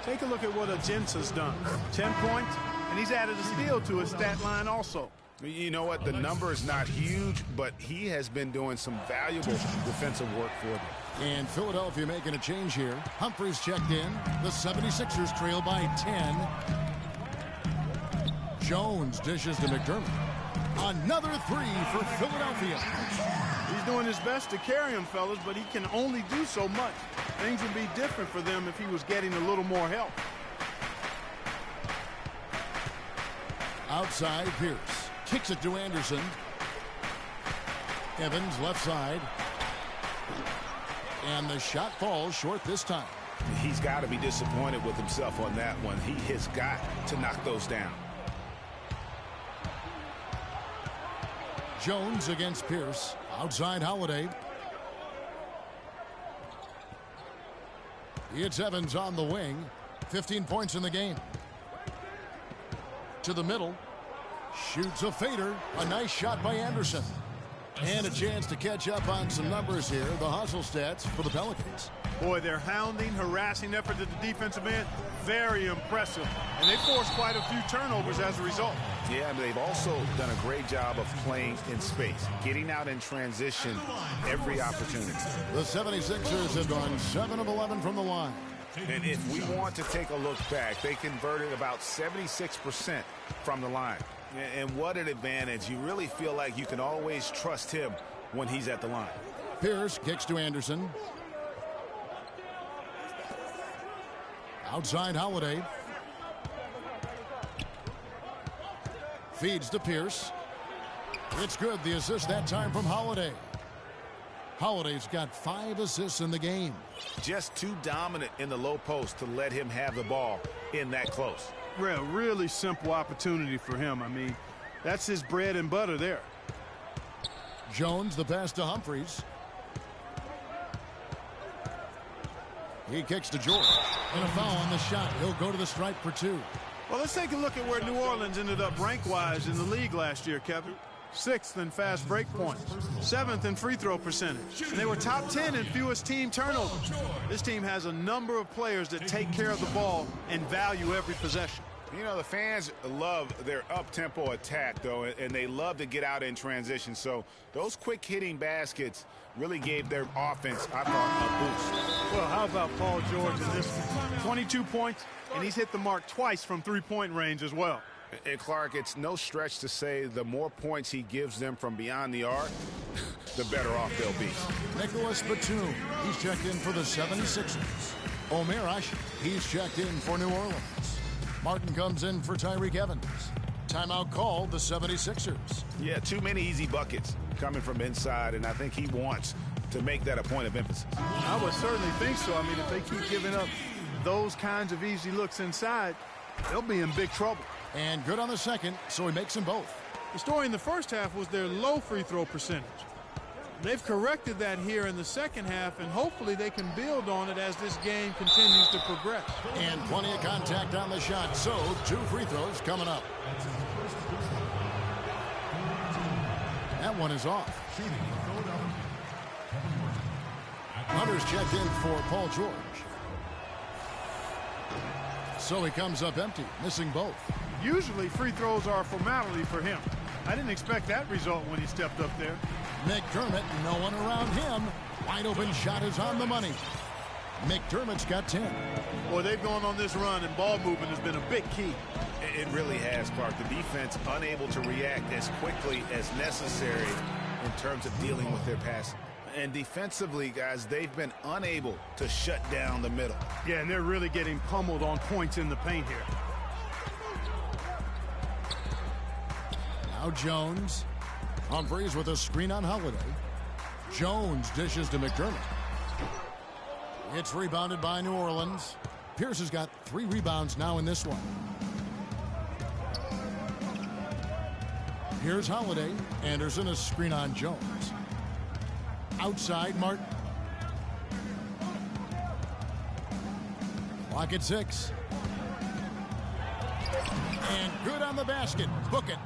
Take a look at what Ajinça's done. 10 points, and he's added a steal to his stat line also. You know what? The number is not huge, but he has been doing some valuable defensive work for them. And Philadelphia making a change here. Humphries checked in. The 76ers trail by 10. Jones dishes to McDermott. Another 3 for Philadelphia. He's doing his best to carry him, fellas, but he can only do so much. Things would be different for them if he was getting a little more help. Outside, Pierce. Kicks it to Anderson. Evans left side. And the shot falls short this time. He's got to be disappointed with himself on that one. He has got to knock those down. Jones against Pierce. Outside Holiday. It's Evans on the wing. 15 points in the game. To the middle. Shoots a fader. A nice shot by Anderson. And a chance to catch up on some numbers here. The hustle stats for the Pelicans. Boy, their hounding, harassing effort at the defensive end, very impressive. And they forced quite a few turnovers as a result. Yeah, and they've also done a great job of playing in space, getting out in transition every opportunity. The 76ers have gone 7 of 11 from the line. And if we want to take a look back, they converted about 76% from the line. And what an advantage. You really feel like you can always trust him when he's at the line. Pierce kicks to Anderson. Outside Holiday. Feeds to Pierce. It's good. The assist that time from Holiday. Holiday's got 5 assists in the game. Just too dominant in the low post to let him have the ball in that close. Really simple opportunity for him. I mean, that's his bread and butter there. Jones, the pass to Humphries. He kicks to George. And a foul on the shot. He'll go to the stripe for 2. Well, let's take a look at where New Orleans ended up rank-wise in the league last year, Kevin. 6th in fast break points, 7th in free throw percentage, and they were top 10 in fewest team turnovers. This team has a number of players that take care of the ball and value every possession. You know, the fans love their up-tempo attack, though, and they love to get out in transition. So those quick-hitting baskets really gave their offense, I thought, a boost. Well, how about Paul George in this one? 22 points, and he's hit the mark twice from three-point range as well. And, Clark, it's no stretch to say the more points he gives them from beyond the arc, the better off they'll be. Nicholas Batum, he's checked in for the 76ers. Omerash, he's checked in for New Orleans. Martin comes in for Tyreek Evans. Timeout called the 76ers. Yeah, too many easy buckets coming from inside, and I think he wants to make that a point of emphasis. I would certainly think so. I mean, if they keep giving up those kinds of easy looks inside, they'll be in big trouble. And good on the second, so he makes them both. The story in the first half was their low free throw percentage. They've corrected that here in the second half, and hopefully they can build on it as this game continues to progress. And plenty of contact on the shot, so 2 free throws coming up. That one is off. Hunter's checked in for Paul George. So he comes up empty, missing both. Usually free throws are a formality for him. I didn't expect that result when he stepped up there. McDermott, no one around him. Wide open shot is on the money. McDermott's got 10. Boy, they've gone on this run, and ball movement has been a big key. It really has, Clark. The defense unable to react as quickly as necessary in terms of dealing with their passing. And defensively, guys, they've been unable to shut down the middle. Yeah, and they're really getting pummeled on points in the paint here. Now Jones. Humphries with a screen on Holiday. Jones dishes to McDermott. It's rebounded by New Orleans. Pierce has got 3 rebounds now in this one. Here's Holiday. Anderson, a screen on Jones. Outside, Martin. Clock at 6. And good on the basket. Book it.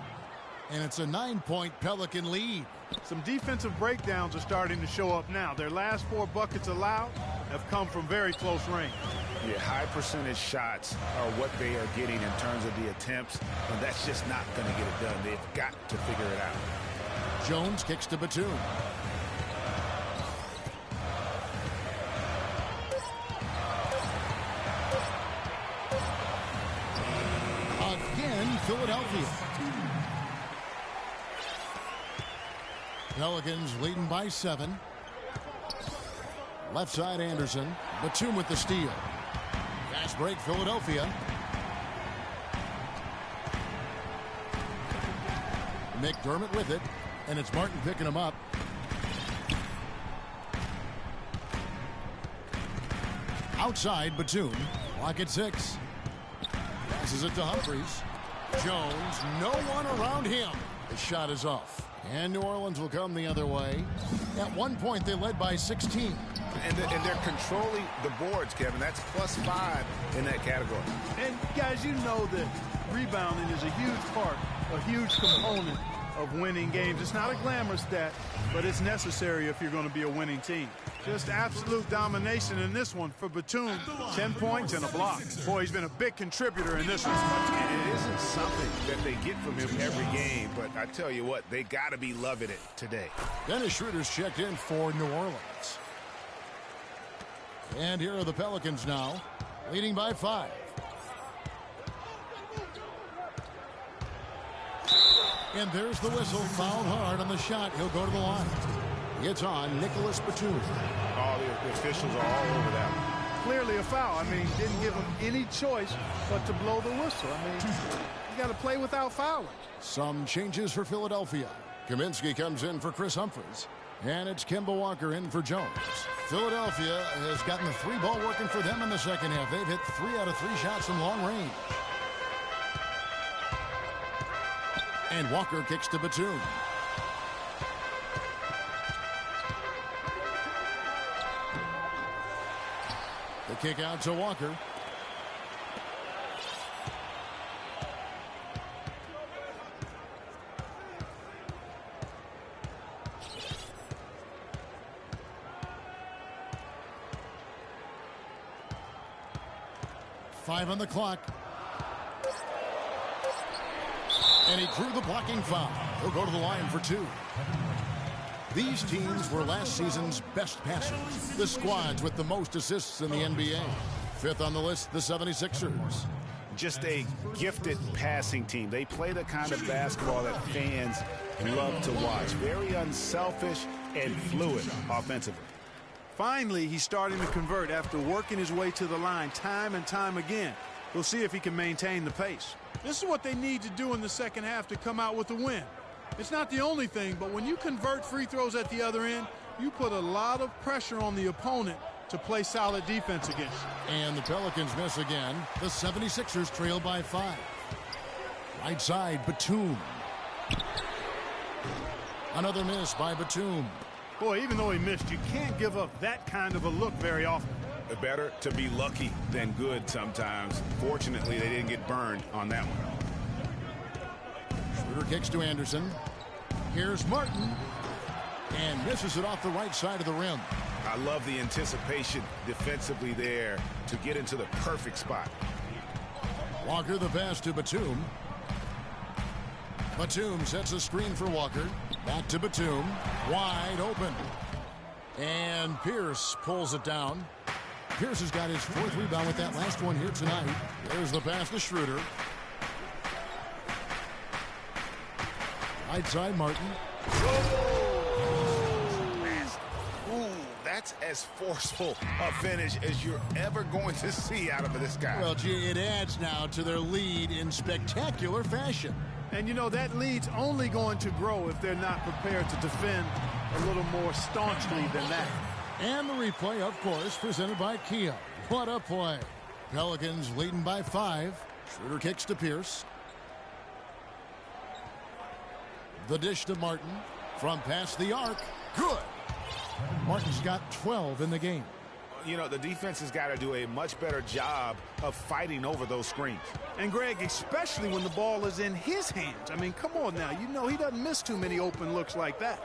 And it's a 9-point Pelican lead. Some defensive breakdowns are starting to show up now. Their last 4 buckets allowed have come from very close range. Yeah, high percentage shots are what they are getting in terms of the attempts, and that's just not going to get it done. They've got to figure it out. Jones kicks to Batum. Again, Philadelphia. Pelicans leading by 7. Left side Anderson. Batum with the steal. Fast break Philadelphia. McDermott with it. And it's Martin picking him up. Outside Batum. Clock at 6. Passes it to Humphries. Jones. No one around him. The shot is off. And New Orleans will come the other way. At one point, they led by 16. And they're controlling the boards, Kevin. That's +5 in that category. And, guys, you know that rebounding is a huge part, a huge component of winning games. It's not a glamour stat, but it's necessary if you're going to be a winning team. Just absolute domination in this one for Batum. 10 points and a block. Boy, he's been a big contributor in this one. And it isn't something that they get from him every game, but I tell you what, they got to be loving it today. Dennis Schroeder's checked in for New Orleans. And here are the Pelicans now, leading by 5. And there's the whistle, fouled hard on the shot. He'll go to the line. It's on Nicholas Batum. All the officials are all over that one. Clearly a foul. I mean, didn't give him any choice but to blow the whistle. I mean, you got to play without fouling. Some changes for Philadelphia. Kaminsky comes in for Chris Humphries. And it's Kemba Walker in for Jones. Philadelphia has gotten the 3-ball working for them in the second half. They've hit 3 out of 3 shots from long range. And Walker kicks to Batum. The kick out to Walker. Five on the clock. And he drew the blocking foul. He'll go to the line for 2. These teams were last season's best passers. The squads with the most assists in the NBA. 5th on the list, the 76ers. Just a gifted passing team. They play the kind of basketball that fans love to watch. Very unselfish and fluid offensively. Finally, he's starting to convert after working his way to the line time and time again. We'll see if he can maintain the pace. This is what they need to do in the second half to come out with a win. It's not the only thing, but when you convert free throws at the other end, you put a lot of pressure on the opponent to play solid defense against. And the Pelicans miss again. The 76ers trail by 5. Right side, Batum. Another miss by Batum. Boy, even though he missed, you can't give up that kind of a look very often. Better to be lucky than good sometimes. Fortunately, they didn't get burned on that one. Schroeder kicks to Anderson. Here's Martin. And misses it off the right side of the rim. I love the anticipation defensively there to get into the perfect spot. Walker the pass to Batum. Batum sets a screen for Walker. Back to Batum. Wide open. And Pierce pulls it down. Pierce has got his 4th rebound with that last one here tonight. There's the pass to Schroeder. Right side, Martin. Ooh, that's as forceful a finish as you're ever going to see out of this guy. Well, gee, it adds now to their lead in spectacular fashion. And, you know, that lead's only going to grow if they're not prepared to defend a little more staunchly than that. And the replay, of course, presented by Kia. What a play. Pelicans leading by 5. Schroeder kicks to Pierce. The dish to Martin from past the arc. Good. Martin's got 12 in the game. You know, the defense has got to do a much better job of fighting over those screens. And, Greg, especially when the ball is in his hands. I mean, come on now. You know he doesn't miss too many open looks like that.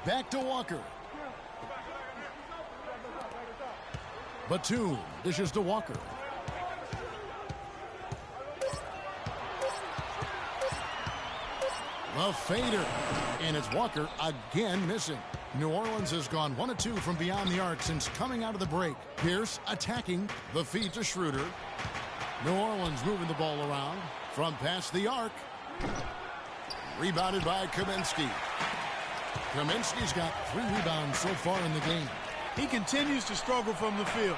Back to Walker. Batum dishes to Walker. The fader. And it's Walker again missing. New Orleans has gone 1 of 2 from beyond the arc since coming out of the break. Pierce attacking. The feed to Schroeder. New Orleans moving the ball around from past the arc. Rebounded by Kaminsky. Kaminsky's got 3 rebounds so far in the game. He continues to struggle from the field.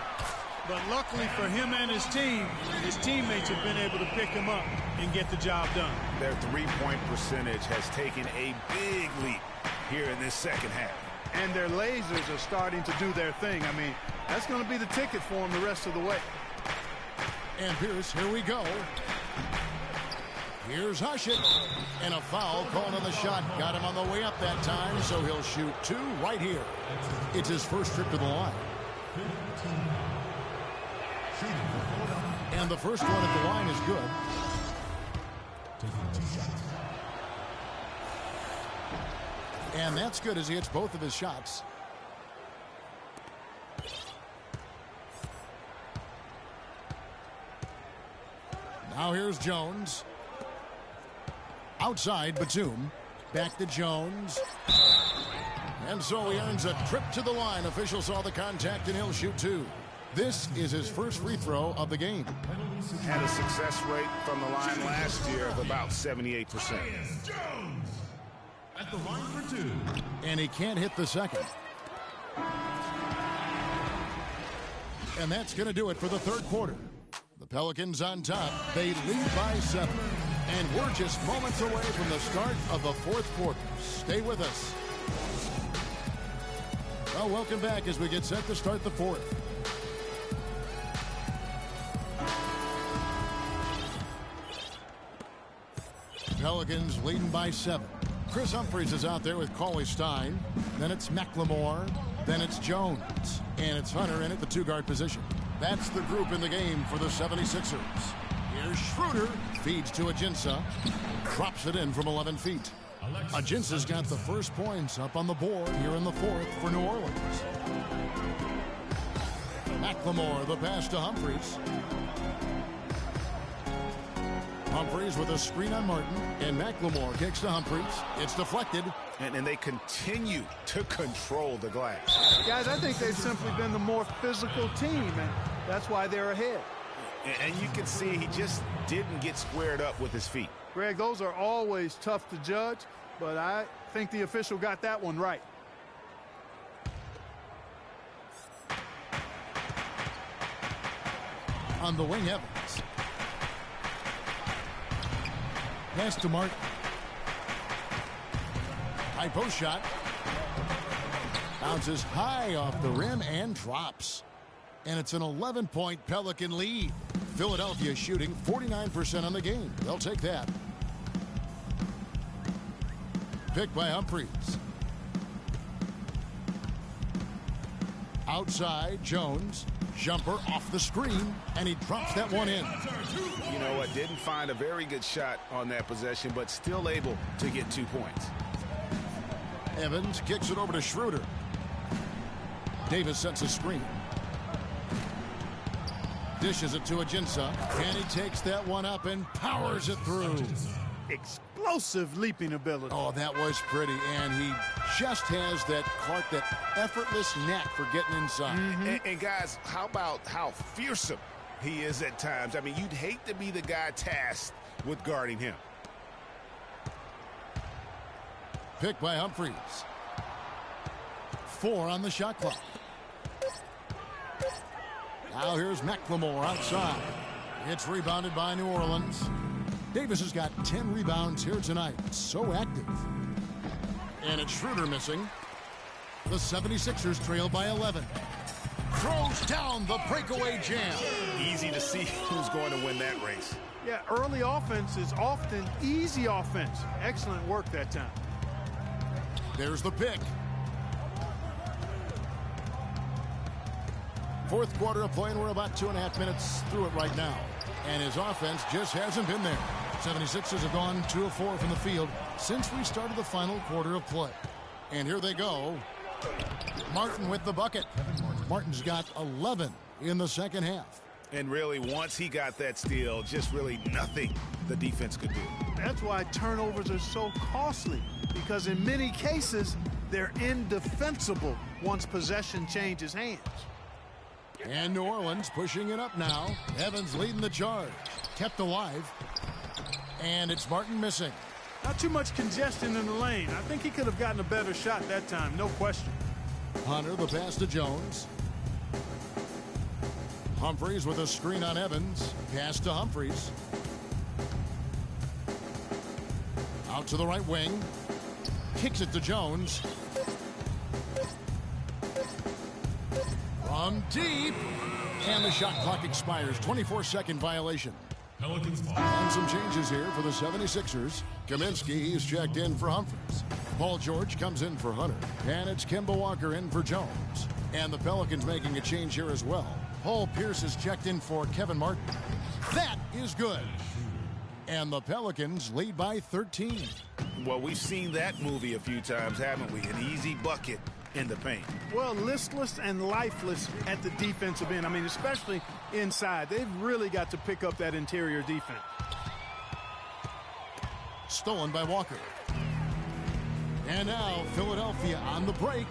But luckily for him and his team, his teammates have been able to pick him up and get the job done. Their three-point percentage has taken a big leap here in this second half. And their lasers are starting to do their thing. I mean, that's going to be the ticket for them the rest of the way. And Pierce, here we go. Here's Hushit. And a foul called on the shot. Got him on the way up that time, so he'll shoot 2 right here. It's his first trip to the line. And the first one at the line is good. And that's good as he hits both of his shots. Now here's Jones. Outside, Batum. Back to Jones. And so he earns a trip to the line. Official saw the contact, and he'll shoot 2. This is his first free throw of the game. Had a success rate from the line last year of about 78%. Jones at the line for 2. And he can't hit the second. And that's going to do it for the third quarter. The Pelicans on top. They lead by 7. And we're just moments away from the start of the fourth quarter. Stay with us. Well, welcome back as we get set to start the fourth. Pelicans leading by 7. Chris Humphries is out there with Cauley Stein. Then it's McLemore. Then it's Jones. And it's Hunter in at the 2-guard position. That's the group in the game for the 76ers. Here's Schroeder. Feeds to Ajinça. Drops it in from 11 feet. Ajinça's got the first points up on the board here in the fourth for New Orleans. McLemore, the pass to Humphries. Humphries with a screen on Martin, and McLemore kicks to Humphries. It's deflected. And they continue to control the glass. Guys, I think they've simply been the more physical team, and that's why they're ahead. And you can see he just didn't get squared up with his feet. Greg, those are always tough to judge, but I think the official got that one right. On the wing, Evans. Pass to Martin. High post shot. Bounces high off the rim and drops. And it's an 11-point Pelican lead. Philadelphia shooting 49% on the game. They'll take that. Picked by Humphries. Outside, Jones. Jumper off the screen, and he drops that one in. You know what? Didn't find a very good shot on that possession, but still able to get 2 points. Evans kicks it over to Schroeder. Davis sets a screen. Dishes it to Ajinça, and he takes that one up and powers it through. Explosive leaping ability. Oh, that was pretty, and he just has that effortless knack for getting inside. And guys, how about how fearsome he is at times? I mean, you'd hate to be the guy tasked with guarding him. Picked by Humphries. 4 on the shot clock. Now here's McLemore outside. It's rebounded by New Orleans. Davis has got 10 rebounds here tonight. So active. And it's Schroeder missing. The 76ers trail by 11. Throws down the breakaway jam. Easy to see who's going to win that race. Yeah, early offense is often easy offense. Excellent work that time. There's the pick. Fourth quarter of play, and we're about 2.5 minutes through it right now. And his offense just hasn't been there. 76ers have gone 2 of 4 from the field since we started the final quarter of play. And here they go. Martin with the bucket. Martin's got 11 in the second half. And really, once he got that steal, just really nothing the defense could do. That's why turnovers are so costly, because in many cases, they're indefensible once possession changes hands. And New Orleans pushing it up now. Evans leading the charge. Kept alive. And it's Martin missing. Not too much congestion in the lane. I think he could have gotten a better shot that time, no question. Hunter, the pass to Jones. Humphries with a screen on Evans. Pass to Humphries. Out to the right wing. Kicks it to Jones. From deep. And the shot clock expires. 24-second violation. And some changes here for the 76ers. Kaminsky, he's checked in for Humphries. Paul George comes in for Hunter. And it's Kemba Walker in for Jones. And the Pelicans making a change here as well. Paul Pierce is checked in for Kevin Martin. That is good. And the Pelicans lead by 13. Well, we've seen that movie a few times, haven't we? An easy bucket in the paint. Well, listless and lifeless at the defensive end. I mean, especially inside. They've really got to pick up that interior defense. Stolen by Walker. And now Philadelphia on the break.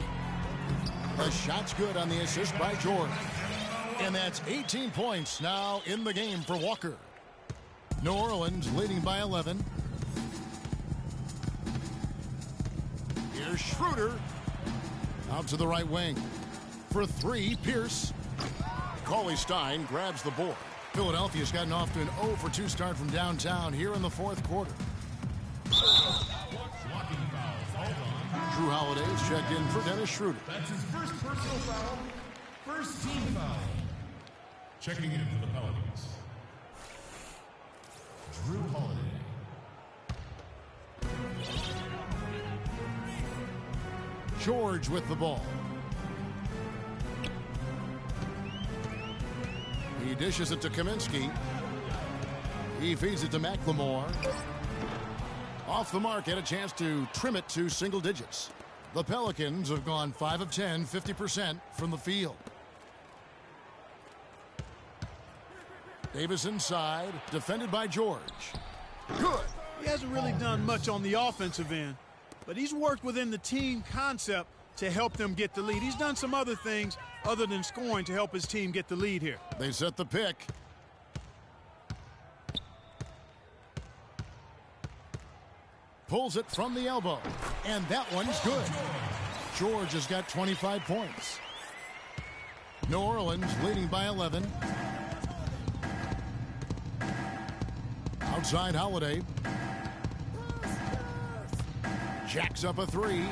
The shot's good on the assist by George. And that's 18 points now in the game for Walker. New Orleans leading by 11. Here's Schroeder. Out to the right wing. For 3, Pierce. Cauley Stein grabs the board. Philadelphia's gotten off to an 0 for 2 start from downtown here in the fourth quarter. Drew Holiday's checked in for Dennis Schroeder. That's his first personal foul. First team foul. Checking in for the Pelicans, Drew Holiday. George with the ball. He dishes it to Kaminsky. He feeds it to McLemore. Off the mark, had a chance to trim it to single digits. The Pelicans have gone 5 of 10, 50% from the field. Davis inside, defended by George. Good. He hasn't really done much on the offensive end, but he's worked within the team concept to help them get the lead. He's done some other things other than scoring to help his team get the lead here. They set the pick. Pulls it from the elbow, and that one's good. George has got 25 points. New Orleans leading by 11. Outside Holiday. Jacks up a three.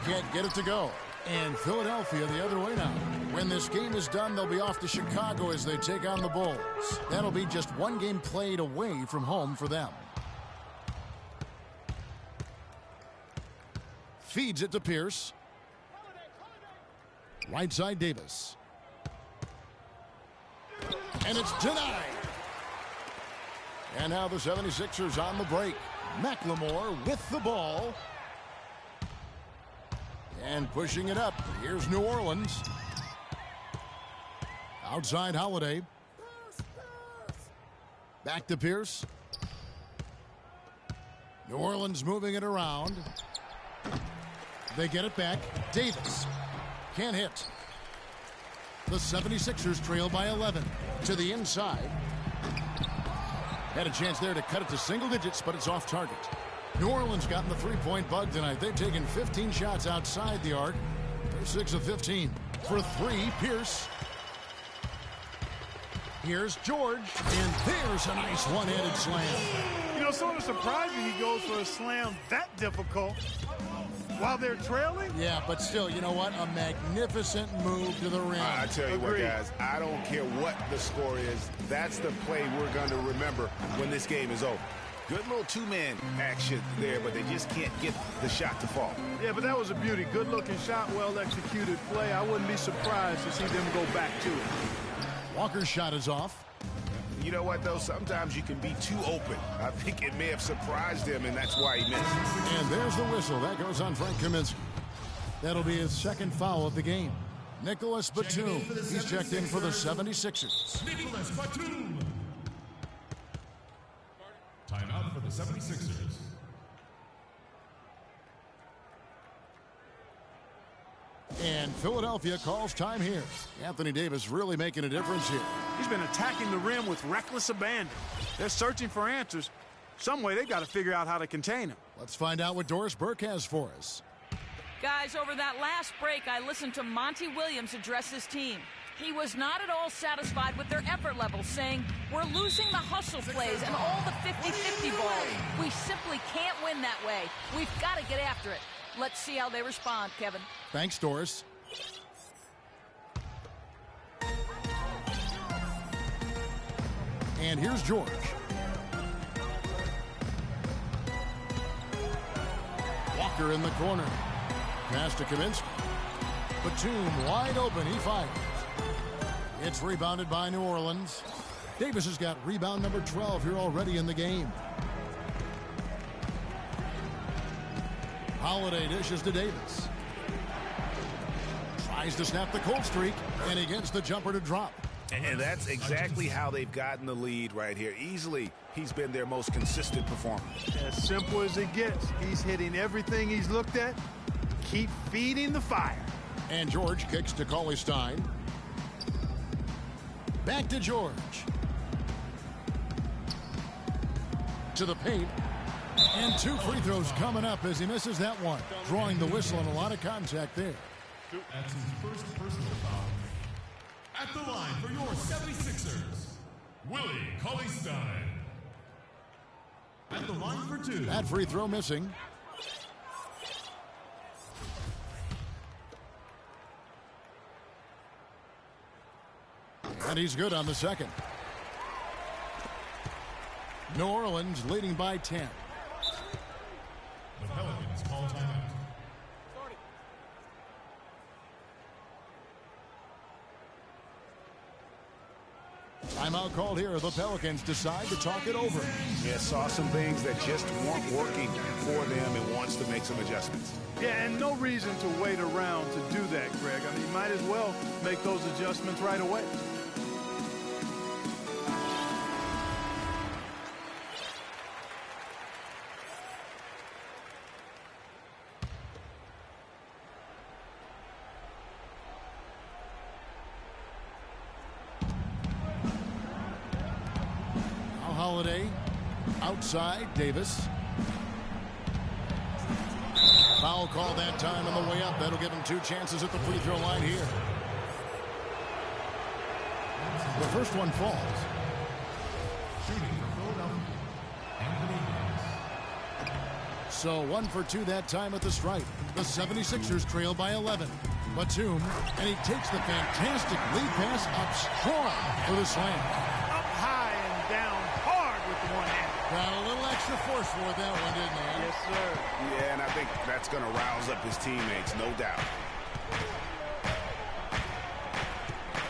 Can't get it to go. And Philadelphia the other way now. When this game is done, they'll be off to Chicago as they take on the Bulls. That'll be just one game played away from home for them. Feeds it to Pierce. Right side Davis. And it's denied. And now the 76ers on the break. McLemore with the ball. And pushing it up. Here's New Orleans. Outside Holiday. Back to Pierce. New Orleans moving it around. They get it back. Davis can't hit. The 76ers trail by 11 to the inside. Had a chance there to cut it to single digits, but it's off target. New Orleans gotten the three-point bug tonight. They've taken 15 shots outside the arc. They're 6 of 15. For three, Pierce. Here's George, and there's a nice one-handed slam. You know, sort of surprising he goes for a slam that difficult while they're trailing. Yeah, but still, you know what? A magnificent move to the rim. I tell you what, guys, I don't care what the score is. That's the play we're going to remember when this game is over. Good little two-man action there, but they just can't get the shot to fall. Yeah, but that was a beauty. Good-looking shot, well-executed play. I wouldn't be surprised to see them go back to it. Walker's shot is off. You know what, though? Sometimes you can be too open. I think it may have surprised him, and that's why he missed. And there's the whistle. That goes on Frank Kaminsky. That'll be his second foul of the game. Nicholas Batum. He's checked in for the 76ers. Nicholas Batum. Timeout for the 76ers. And Philadelphia calls time here. Anthony Davis really making a difference here. He's been attacking the rim with reckless abandon. They're searching for answers. Some way they've got to figure out how to contain him. Let's find out what Doris Burke has for us. Guys, over that last break, I listened to Monty Williams address his team. He was not at all satisfied with their effort level, saying, "We're losing the hustle plays and all the 50-50 balls. We simply can't win that way. We've got to get after it." Let's see how they respond, Kevin. Thanks, Doris. And here's George. Walker in the corner. Pass to Kaminsky. Batum wide open. He fires. It's rebounded by New Orleans. Davis has got rebound number 12 here already in the game. Holiday dishes to Davis. Tries to snap the cold streak, and he gets the jumper to drop. And that's exactly how they've gotten the lead right here. Easily, he's been their most consistent performer. As simple as it gets. He's hitting everything he's looked at. Keep feeding the fire. And George kicks to Cauley-Stein. Back to George. To the paint. And two free throws coming up as he misses that one. Drawing the whistle and a lot of contact there. That's his first personal foul. At the line for your 76ers, Willie Cauley-Stein. At the line for two. That free throw missing. And he's good on the second. New Orleans leading by 10. The Pelicans call timeout. Timeout called here. The Pelicans decide to talk it over. Yeah, saw some things that just weren't working for them and wants to make some adjustments. Yeah, and no reason to wait around to do that, Greg. I mean, you might as well make those adjustments right away. Holiday outside. Davis. Foul call that time on the way up. That'll give him 2 chances at the free throw line here. The first one falls. Shooting for Philadelphia, Anthony Davis. So 1 for 2 that time at the stripe. The 76ers trail by 11. Batum, and he takes the fantastic lead pass up strong for the slam. Up high and down hard with the one hand. Got a little extra force for that one, didn't he? Yes, sir. Yeah, and I think that's going to rouse up his teammates, no doubt.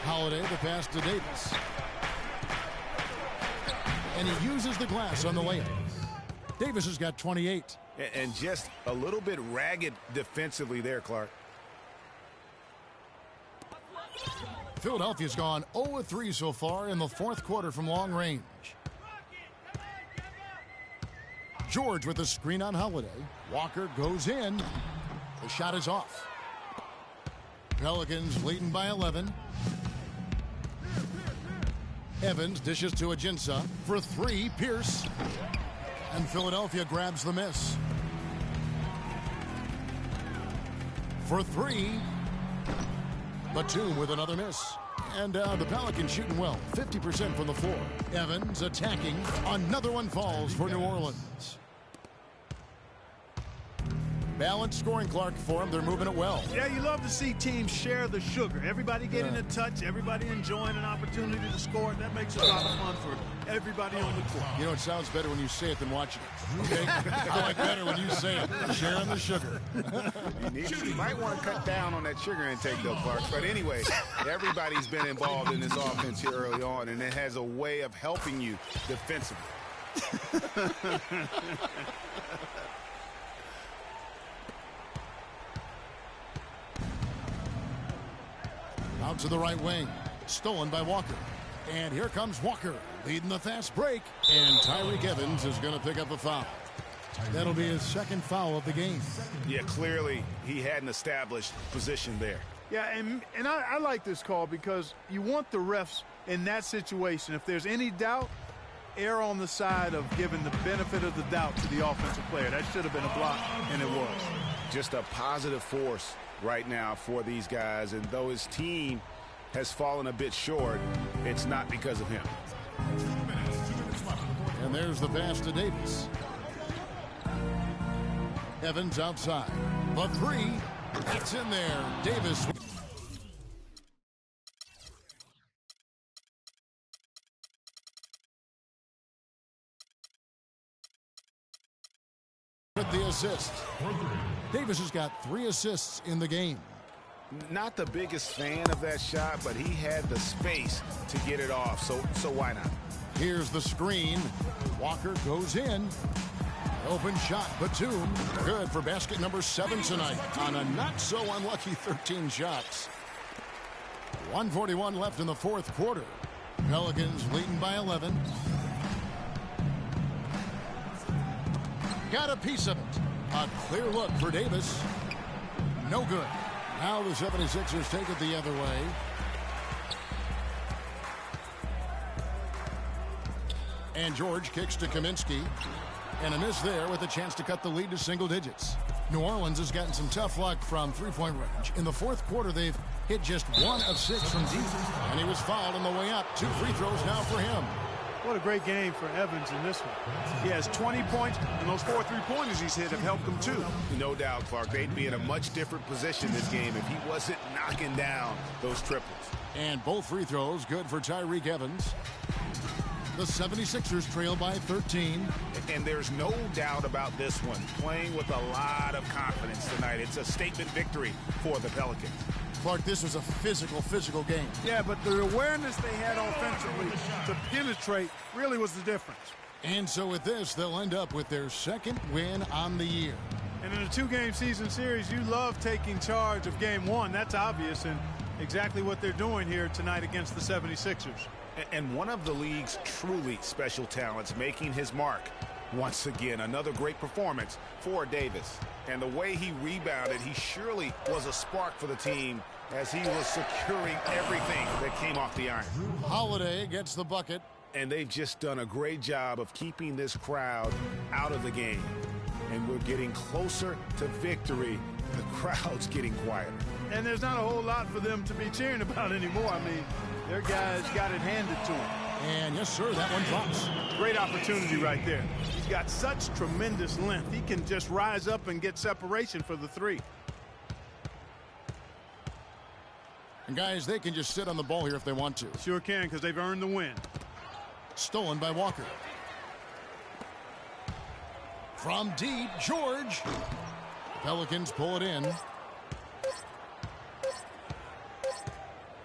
Holiday, the pass to Davis. And he uses the glass on the layup. Davis has got 28. And just a little bit ragged defensively there, Clark. Philadelphia's gone 0-3 so far in the fourth quarter from long range. George with the screen on Holiday. Walker goes in. The shot is off. Pelicans leading by 11. Evans dishes to Ajinça for 3. Pierce. And Philadelphia grabs the miss. For 3. Batum with another miss. And the Pelicans shooting well. 50% from the floor. Evans attacking. Another one falls for New Orleans. Balanced scoring, Clark, for them. They're moving it well. Yeah, you love to see teams share the sugar. Everybody getting a touch, everybody enjoying an opportunity to score. That makes it a lot of fun for everybody on the court. You know, it sounds better when you say it than watching it. Okay? I like better when you say it. Sharing the sugar. You might want to cut down on that sugar intake, though, Clark. But anyway, everybody's been involved in this offense here early on, and it has a way of helping you defensively. Out to the right wing. Stolen by Walker. And here comes Walker leading the fast break. And Tyreek Evans is going to pick up the foul. That'll be his second foul of the game. Yeah, clearly he had an established position there. Yeah, and I like this call because you want the refs in that situation. If there's any doubt, err on the side of giving the benefit of the doubt to the offensive player. That should have been a block, and it was. Just a positive force right now for these guys, and though his team has fallen a bit short, it's not because of him. 2 minutes left in the fourth. And there's the pass to Davis. Evans outside. The 3. It's in there. Davis. With the assist. Davis has got 3 assists in the game. Not the biggest fan of that shot, but he had the space to get it off, so why not? Here's the screen. Walker goes in. Open shot. Batum. Good for basket number 7 tonight on a not-so-unlucky 13 shots. 1:41 left in the fourth quarter. Pelicans leading by 11. Got a piece of it. A clear look for Davis. No good. Now the 76ers take it the other way. And George kicks to Kaminsky. And a miss there with a chance to cut the lead to single digits. New Orleans has gotten some tough luck from three-point range. In the fourth quarter, they've hit just 1 of 6 from deep. And he was fouled on the way up. 2 free throws now for him. What a great game for Evans in this one. He has 20 points, and those 4 3-pointers he's hit have helped him too. No doubt, Clark, they'd be in a much different position this game if he wasn't knocking down those triples. And both free throws good for Tyreek Evans. The 76ers trail by 13. And there's no doubt about this one. Playing with a lot of confidence tonight. It's a statement victory for the Pelicans. Clark, this was a physical game. Yeah, but the awareness they had offensively to penetrate really was the difference. And so with this, they'll end up with their second win on the year. And in a 2-game season series, you love taking charge of game 1. That's obvious, and exactly what they're doing here tonight against the 76ers. And one of the league's truly special talents making his mark. Once again, another great performance for Davis. And the way he rebounded, he surely was a spark for the team as he was securing everything that came off the iron. Holiday gets the bucket. And they've just done a great job of keeping this crowd out of the game. And we're getting closer to victory. The crowd's getting quieter. And there's not a whole lot for them to be cheering about anymore. I mean, their guys got it handed to them. And yes, sir, that one drops. Great opportunity right there. He's got such tremendous length. He can just rise up and get separation for the 3. And guys, they can just sit on the ball here if they want to. Sure can, because they've earned the win. Stolen by Walker. From deep, George. The Pelicans pull it in.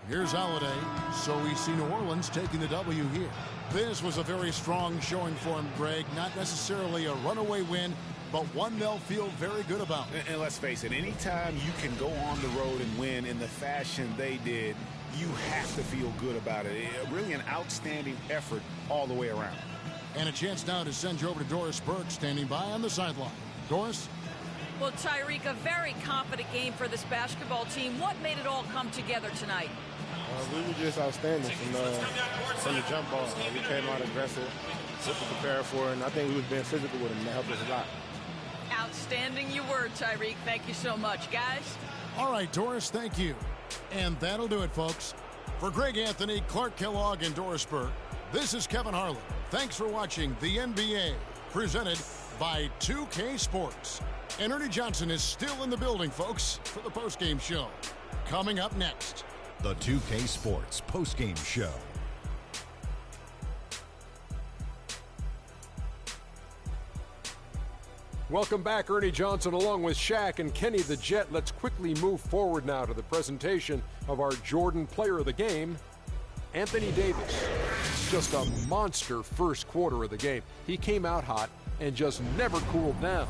Here's Holiday. So we see New Orleans taking the W here. This was a very strong showing for him, Greg. Not necessarily a runaway win, but one they'll feel very good about. And let's face it, anytime you can go on the road and win in the fashion they did, you have to feel good about it. Really an outstanding effort all the way around. And a chance now to send you over to Doris Burke, standing by on the sideline. Doris? Well, Tyreek, a very confident game for this basketball team. What made it all come together tonight? We were just outstanding from the jump ball. We came out aggressive, what to prepare for, and I think we was being physical with them. That helped us a lot. Outstanding you were, Tyreek. Thank you so much, guys. All right, Doris, thank you. And that'll do it, folks. For Greg Anthony, Clark Kellogg, and Doris Burke, this is Kevin Harlan. Thanks for watching the NBA, presented by 2K Sports. And Ernie Johnson is still in the building, folks, for the postgame show. Coming up next, the 2K Sports postgame show. Welcome back, Ernie Johnson, along with Shaq and Kenny the Jet. Let's quickly move forward now to the presentation of our Jordan Player of the Game, Anthony Davis. Just a monster first quarter of the game. He came out hot and just never cooled down.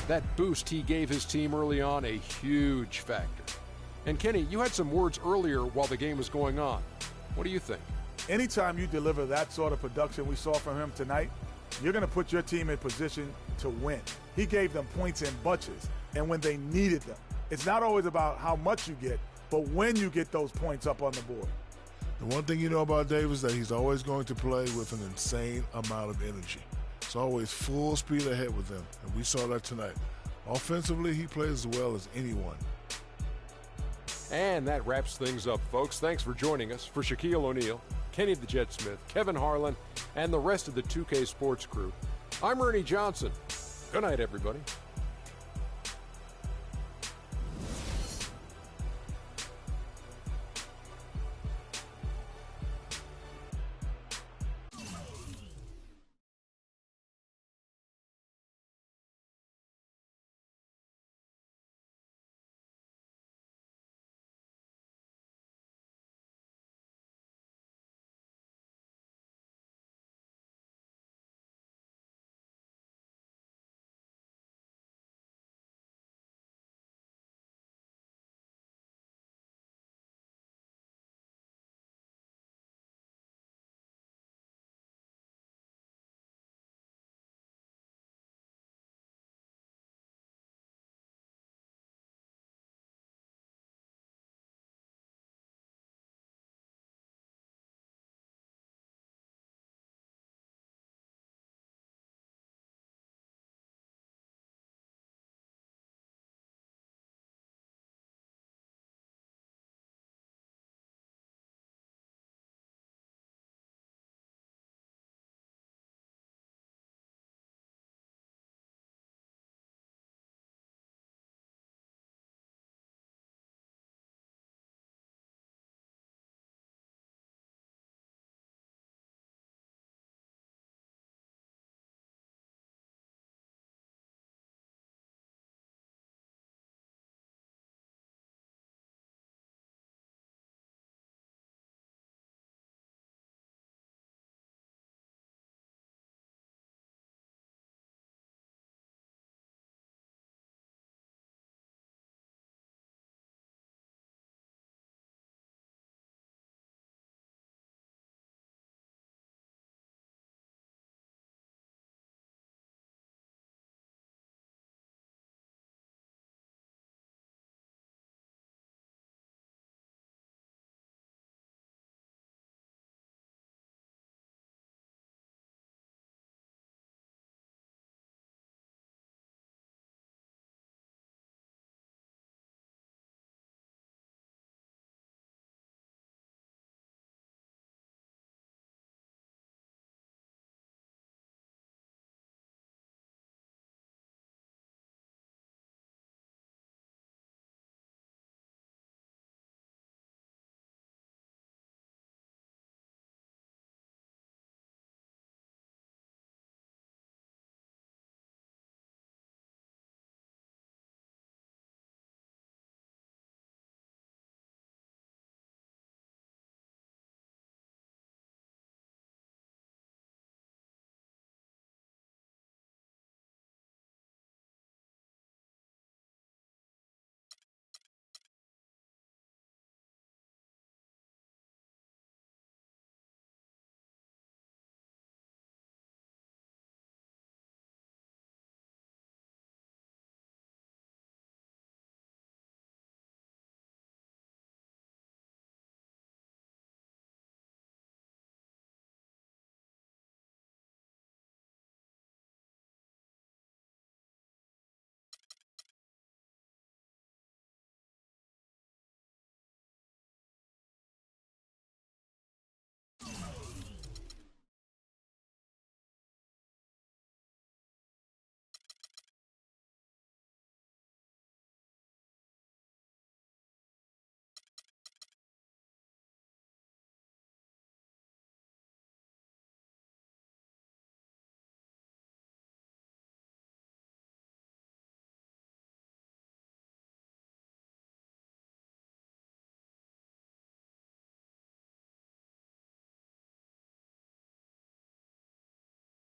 That boost he gave his team early on, a huge factor. And Kenny, you had some words earlier while the game was going on. What do you think? Anytime you deliver that sort of production we saw from him tonight, you're going to put your team in position to win. He gave them points in bunches, and when they needed them. It's not always about how much you get, but when you get those points up on the board. The one thing you know about Davis is that he's always going to play with an insane amount of energy. It's always full speed ahead with him, and we saw that tonight. Offensively, he plays as well as anyone. And that wraps things up, folks. Thanks for joining us. For Shaquille O'Neal, Kenny the Jet Smith, Kevin Harlan, and the rest of the 2K Sports crew, I'm Ernie Johnson. Good night, everybody.